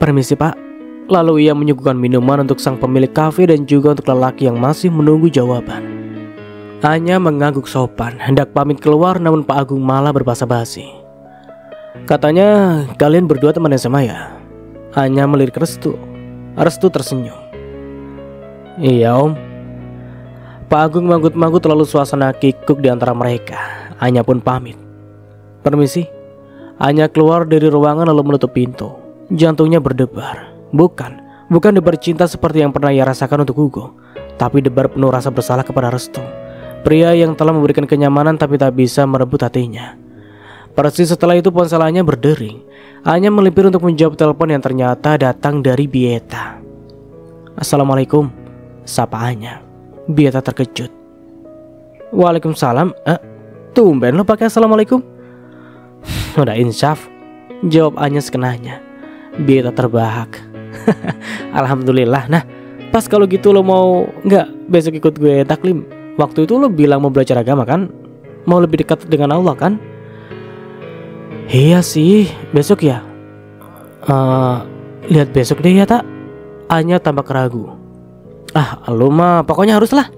Permisi Pak. Lalu ia menyuguhkan minuman untuk sang pemilik kafe dan juga untuk lelaki yang masih menunggu jawaban. Anya mengangguk sopan, hendak pamit keluar, namun Pak Agung malah berbasa-basi. Katanya kalian berdua teman SMA ya? Anya melirik Restu. Restu tersenyum. Iya om. Pak Agung manggut-manggut lalu suasana kikuk di antara mereka. Anya pun pamit. Permisi. Anya keluar dari ruangan lalu menutup pintu. Jantungnya berdebar. Bukan debar cinta seperti yang pernah ia rasakan untuk Hugo, tapi debar penuh rasa bersalah kepada Restu, pria yang telah memberikan kenyamanan tapi tak bisa merebut hatinya. Persis setelah itu ponselnya berdering. Anya melipir untuk menjawab telepon yang ternyata datang dari Bieta. Assalamualaikum, sapa Anya. Bieta terkejut. Waalaikumsalam. Tumben lo pakai assalamualaikum. Udah insyaf, jawab Anya sekenanya. Bieta terbahak. Alhamdulillah. Nah, pas kalau gitu lo mau nggak besok ikut gue taklim? Waktu itu lo bilang mau belajar agama kan? Mau lebih dekat dengan Allah kan? Iya sih, besok ya. Lihat besok deh ya tak? Anya tampak ragu. Lo mah pokoknya harus lah.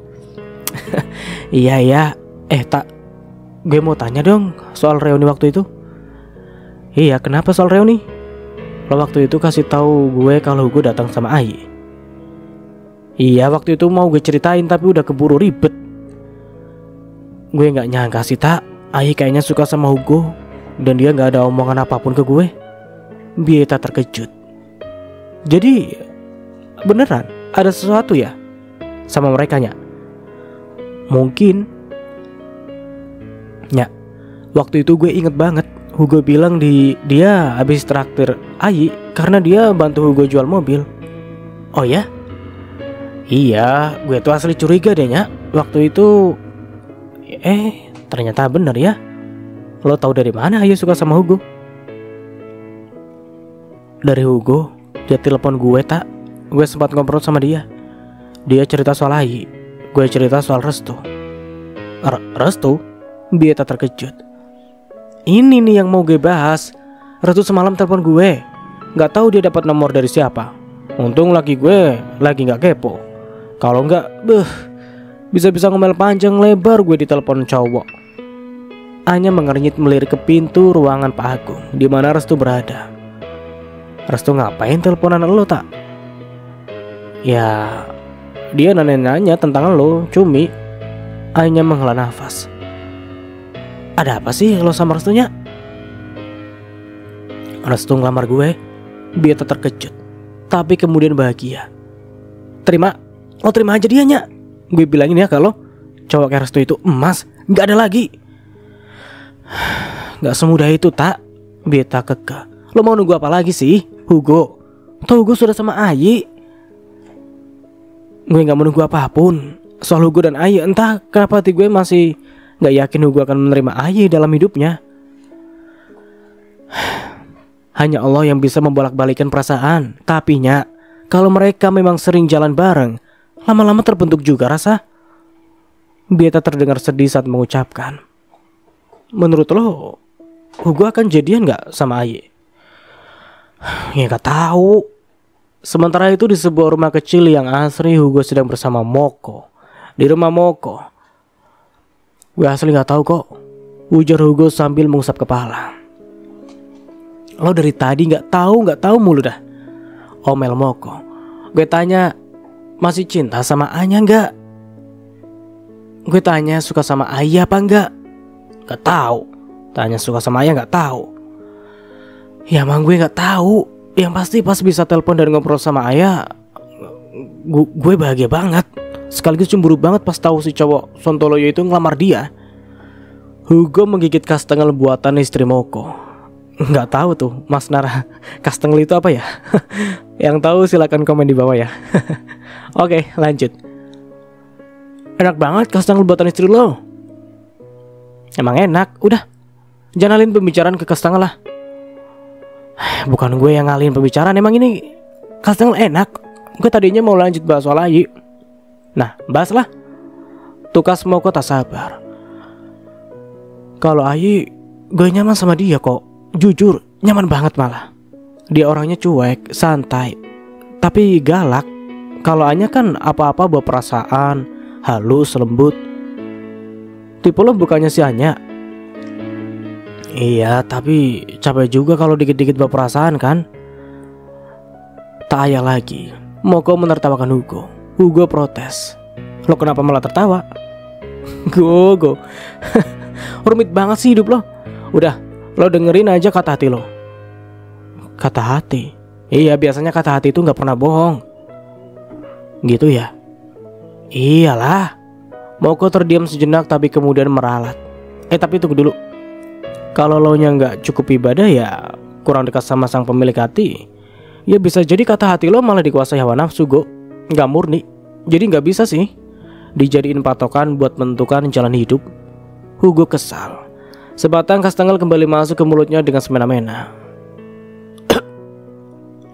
Iya. Tak, gue mau tanya dong soal reuni waktu itu. Iya, kenapa soal reuni? Lo waktu itu kasih tahu gue kalau gue datang sama Ai. Iya, waktu itu mau gue ceritain tapi udah keburu ribet. Gue nggak nyangka sih tak, Ai kayaknya suka sama Hugo dan dia nggak ada omongan apapun ke gue. Bieta terkejut. Jadi beneran ada sesuatu ya sama mereka nya? Mungkin. Ya, waktu itu gue inget banget. Hugo bilang dia habis traktir Ai karena dia bantu Hugo jual mobil. Oh ya? Iya, gue tuh asli curiga deh Nya. Waktu itu ternyata bener ya. Lo tahu dari mana Ai suka sama Hugo? Dari Hugo. Dia telepon gue tak. Gue sempat ngobrol sama dia. Dia cerita soal Ai, gue cerita soal Restu. Restu? Bieta terkejut. Ini nih yang mau gue bahas. Restu semalam telepon gue. Gak tahu dia dapat nomor dari siapa. Untung laki gue lagi gak kepo. Kalau gak, bisa-bisa ngomel panjang lebar gue ditelepon cowok. Anya mengernyit melirik ke pintu ruangan Pak Agung di mana Restu berada. Restu ngapain teleponan lo tak? Ya dia nanya tentang lo, Cumi. Anya menghela nafas. Ada apa sih lo sama Restunya? Restu ngelamar gue. Bieta terkejut, tapi kemudian bahagia. Terima, lo terima aja dianya. Gue bilangin ya kalau cowok kayak Restu itu emas, gak ada lagi. Gak semudah itu tak. Bieta kekeh. Lo mau nunggu apa lagi sih, Hugo? Toh Hugo sudah sama Ayi. Gue gak mau nunggu apapun. Soal Hugo dan Ayi, entah kenapa hati gue masih gak yakin Hugo akan menerima Ayi dalam hidupnya. Hanya Allah yang bisa membolak-balikan perasaan. Tapi Nya, kalau mereka memang sering jalan bareng, lama-lama terbentuk juga rasa. Bieta terdengar sedih saat mengucapkan. Menurut lo, Hugo akan jadian gak sama Ayi? Ya gak tahu. Sementara itu di sebuah rumah kecil yang asri, Hugo sedang bersama Moko. Di rumah Moko. Gue asli gak tahu kok, ujar Hugo sambil mengusap kepala. Lo dari tadi gak tahu mulu dah, omel Moko. Gue tanya, masih cinta sama Anya gak? Gue tanya suka sama Ayah apa enggak? Gak tahu. Tanya suka sama Ayah gak tahu. Ya emang gue gak tahu. Yang pasti pas bisa telepon dan ngobrol sama Ayah, gue bahagia banget. Sekaligus cemburu banget pas tahu si cowok Sontoloyo itu ngelamar dia. Hugo menggigit kastengel buatan istri Moko. Nggak tahu tuh Mas Nara, kastengel itu apa ya? Yang tahu silakan komen di bawah ya. Oke, lanjut. Enak banget kastengel buatan istri lo. Emang enak, udah jangan alin pembicaraan ke kastengel lah. Bukan gue yang ngalihin pembicaraan, emang ini kastengel enak. Gue tadinya mau lanjut bahas soal Ayi. Nah, bahas lah. Tukas Moko tak sabar. Kalau Ayi, gue nyaman sama dia kok. Jujur, nyaman banget malah. Dia orangnya cuek, santai, tapi galak. Kalau Anya kan apa-apa bawa perasaan, halus, lembut. Tipe lo bukannya si Anya? Iya, tapi capek juga kalau dikit-dikit bawa perasaan kan? Tak ayah lagi. Moko menertawakan Hugo. Hugo protes. Lo kenapa malah tertawa? Go. Rumit banget sih hidup lo. Udah, lo dengerin aja kata hati lo. Kata hati? Iya, biasanya kata hati itu gak pernah bohong. Gitu ya? Iyalah. Moko terdiam sejenak tapi kemudian meralat. Tapi tunggu dulu. Kalau lo nya gak cukup ibadah ya kurang dekat sama sang pemilik hati, ya bisa jadi kata hati lo malah dikuasai hawa nafsu Go. Gak murni. Jadi gak bisa sih dijadiin patokan buat menentukan jalan hidup. Hugo kesal. Sebatang kastengel kembali masuk ke mulutnya dengan semena-mena.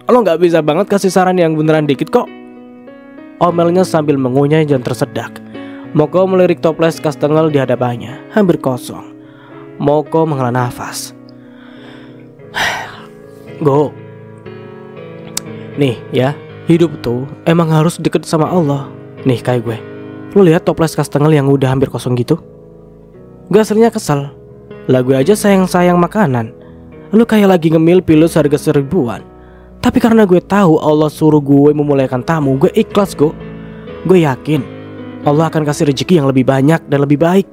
Lo gak bisa banget kasih saran yang beneran dikit kok, omelnya sambil mengunyah dan tersedak. Moko melirik toples kastengel di hadapannya, hampir kosong. Moko menghela nafas. Go. Nih ya, hidup tuh emang harus deket sama Allah. Nih kayak gue. Lo lihat toples kastengel yang udah hampir kosong gitu. Gue aslinya kesel. Lah gue aja sayang-sayang makanan, lu kayak lagi ngemil pilus harga 1000-an. Tapi karena gue tahu Allah suruh gue memulaikan tamu, gue ikhlas Go. Gue yakin Allah akan kasih rezeki yang lebih banyak dan lebih baik.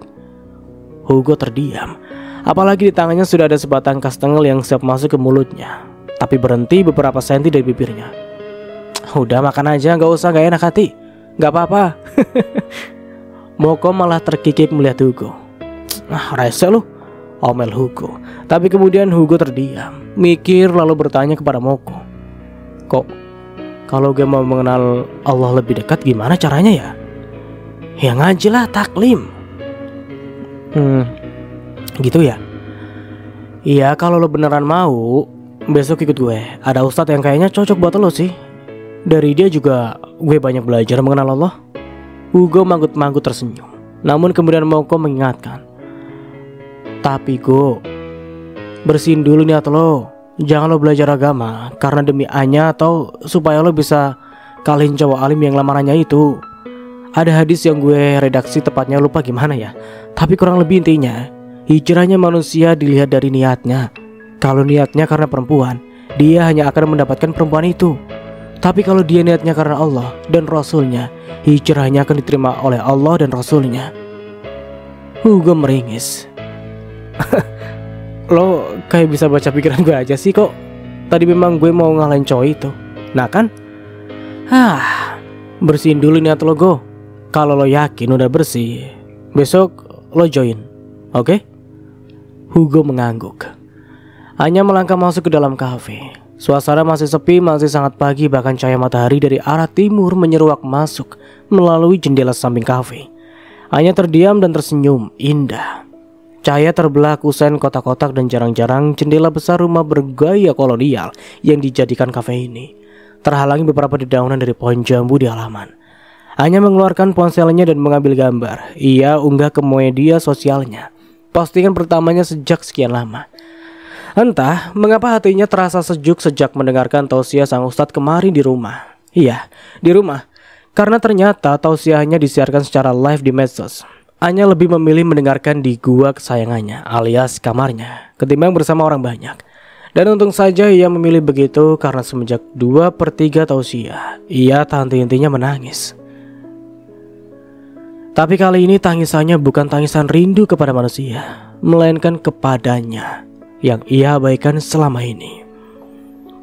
Hugo terdiam. Apalagi di tangannya sudah ada sebatang kastengel yang siap masuk ke mulutnya, tapi berhenti beberapa senti dari bibirnya. Udah makan aja, gak usah gak enak hati. Gak apa-apa. Moko malah terkikik melihat Hugo. Rese lu, omel Hugo. Tapi kemudian Hugo terdiam, mikir lalu bertanya kepada Moko. Kok kalau gue mau mengenal Allah lebih dekat gimana caranya ya? Ya ngaji lah, taklim. Gitu ya? Iya, kalau lo beneran mau, besok ikut gue. Ada ustadz yang kayaknya cocok buat lo sih. Dari dia juga gue banyak belajar mengenal Allah. Hugo manggut-manggut tersenyum. Namun kemudian Moko mengingatkan. Tapi Go, bersihin dulu niat lo. Jangan lo belajar agama karena demi Anya atau supaya lo bisa kalihin cowok alim yang lamarannya itu. Ada hadis yang gue redaksi tepatnya lupa gimana ya, tapi kurang lebih intinya, hijrahnya manusia dilihat dari niatnya. Kalau niatnya karena perempuan, dia hanya akan mendapatkan perempuan itu. Tapi kalau dia niatnya karena Allah dan Rasulnya, hijrahnya akan diterima oleh Allah dan Rasulnya. Hugo meringis. Lo kayak bisa baca pikiran gue aja sih kok. Tadi memang gue mau ngalahin cowok itu. Nah kan? Bersihin dulu niat lo, Go. Kalau lo yakin udah bersih, besok lo join, oke? Hugo mengangguk. Anya melangkah masuk ke dalam kafe. Suasana masih sepi, masih sangat pagi, bahkan cahaya matahari dari arah timur menyeruak masuk melalui jendela samping kafe. Anya terdiam dan tersenyum indah. Cahaya terbelah kusen kotak-kotak dan jarang-jarang jendela besar rumah bergaya kolonial yang dijadikan kafe ini terhalangi beberapa dedaunan dari pohon jambu di halaman. Anya mengeluarkan ponselnya dan mengambil gambar. Ia unggah ke media sosialnya, postingan pertamanya sejak sekian lama. Entah mengapa hatinya terasa sejuk sejak mendengarkan tausiah sang ustadz kemarin di rumah. Iya, di rumah. Karena ternyata tausiahnya disiarkan secara live di medsos. Anya lebih memilih mendengarkan di gua kesayangannya alias kamarnya ketimbang bersama orang banyak. Dan untung saja ia memilih begitu karena semenjak 2/3 tausiah, ia tak henti-hentinya menangis. Tapi kali ini tangisannya bukan tangisan rindu kepada manusia, melainkan kepadanya yang ia abaikan selama ini.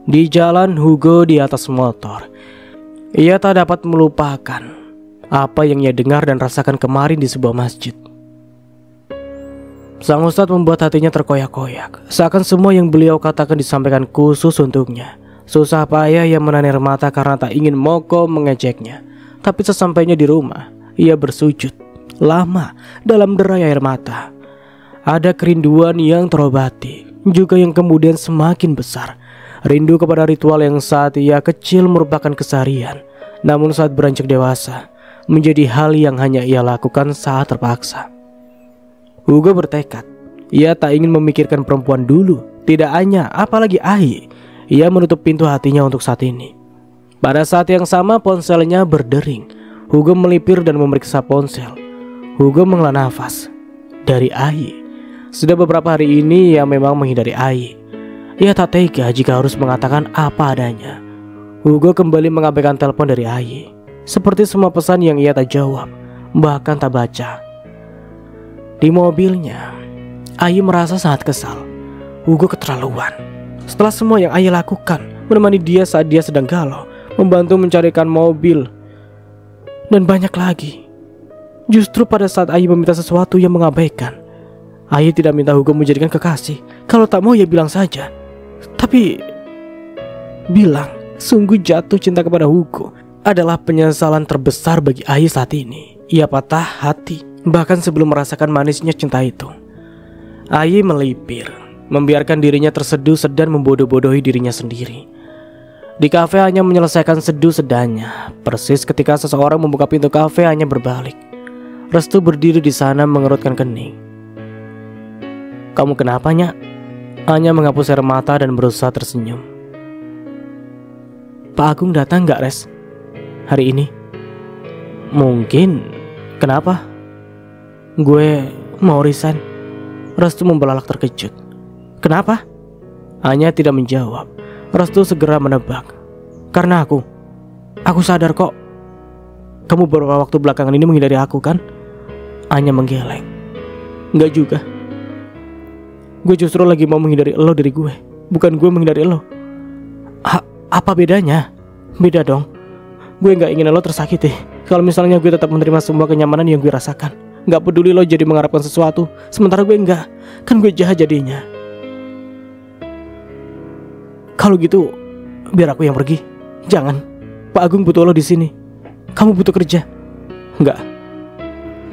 Di jalan Hugo di atas motor, ia tak dapat melupakan apa yang ia dengar dan rasakan kemarin di sebuah masjid. Sang ustadz membuat hatinya terkoyak-koyak, seakan semua yang beliau katakan disampaikan khusus untuknya. Susah payah ia menahan air mata karena tak ingin mogok mengejeknya. Tapi sesampainya di rumah, ia bersujud lama dalam derai air mata. Ada kerinduan yang terobati, juga yang kemudian semakin besar. Rindu kepada ritual yang saat ia kecil merupakan keseharian, namun saat beranjak dewasa menjadi hal yang hanya ia lakukan saat terpaksa. Hugo bertekad, ia tak ingin memikirkan perempuan dulu, tidak hanya apalagi Ai. Ia menutup pintu hatinya untuk saat ini. Pada saat yang sama ponselnya berdering. Hugo melipir dan memeriksa ponsel. Hugo menghela nafas. Dari Ai. Sudah beberapa hari ini ia memang menghindari Ai. Ia tak tega jika harus mengatakan apa adanya. Hugo kembali mengabaikan telepon dari Ai. Seperti semua pesan yang ia tak jawab, bahkan tak baca. Di mobilnya, Ai merasa sangat kesal. Hugo keterlaluan. Setelah semua yang Ai lakukan, menemani dia saat dia sedang galau, membantu mencarikan mobil, dan banyak lagi. Justru pada saat Ai meminta sesuatu yang mengabaikan. Ai tidak minta Hugo menjadikan kekasih. Kalau tak mau ya bilang saja. Tapi bilang sungguh jatuh cinta kepada Hugo adalah penyesalan terbesar bagi Ai saat ini. Ia patah hati bahkan sebelum merasakan manisnya cinta itu. Ai melipir, membiarkan dirinya terseduh dan membodoh-bodohi dirinya sendiri. Di kafe hanya menyelesaikan seduh sedanya. Persis ketika seseorang membuka pintu kafe hanya berbalik. Restu berdiri di sana mengerutkan kening. Kamu kenapa, Nyak? Hanya menghapus air mata dan berusaha tersenyum. Pak Agung datang gak, Res? Hari ini? Mungkin. Kenapa? Gue mau resign. Restu membelalak terkejut. Kenapa? Anya tidak menjawab. Restu segera menebak. Karena aku sadar kok. Kamu beberapa waktu belakangan ini menghindari aku kan? Anya menggeleng. Enggak juga. Gue justru lagi mau menghindari lo dari gue, bukan gue menghindari lo. Apa bedanya? Beda dong. Gue gak ingin lo tersakiti. Kalau misalnya gue tetap menerima semua kenyamanan yang gue rasakan. Gak peduli lo jadi mengharapkan sesuatu, sementara gue enggak. Kan gue jahat jadinya. Kalau gitu, biar aku yang pergi. Jangan. Pak Agung butuh lo di sini. Kamu butuh kerja. Enggak.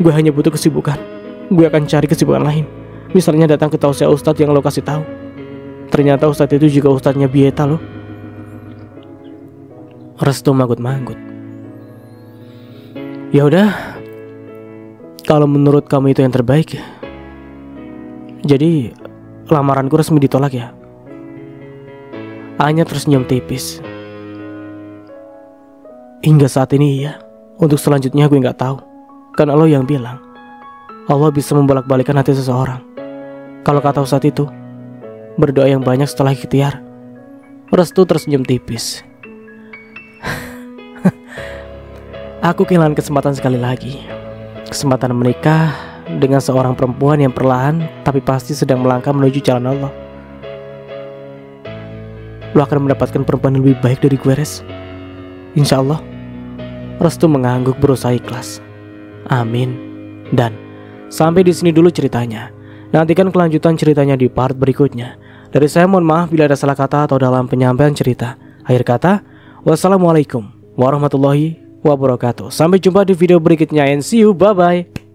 Gue hanya butuh kesibukan. Gue akan cari kesibukan lain. Misalnya datang ke tausiah ustadz yang lo kasih tahu. Ternyata ustadz itu juga ustadznya Bieta lo. Restu manggut-manggut. Ya udah. Kalau menurut kamu itu yang terbaik, jadi lamaranku resmi ditolak ya? Anya tersenyum tipis. Hingga saat ini iya. Untuk selanjutnya gue gak tahu. Karena lo yang bilang Allah bisa membolak-balikan hati seseorang. Kalau kata ustadz itu, berdoa yang banyak setelah ikhtiar. Restu tersenyum tipis. Aku kehilangan kesempatan sekali lagi. Kesempatan menikah dengan seorang perempuan yang perlahan tapi pasti sedang melangkah menuju jalan Allah. Lo akan mendapatkan perempuan yang lebih baik dari gue, Res. Insya Allah. Restu mengangguk berusaha ikhlas. Amin. Dan sampai di sini dulu ceritanya. Nantikan kelanjutan ceritanya di part berikutnya. Dari saya mohon maaf bila ada salah kata atau dalam penyampaian cerita. Akhir kata, wassalamualaikum warahmatullahi wabarakatuh. Sampai jumpa di video berikutnya and see you, bye bye.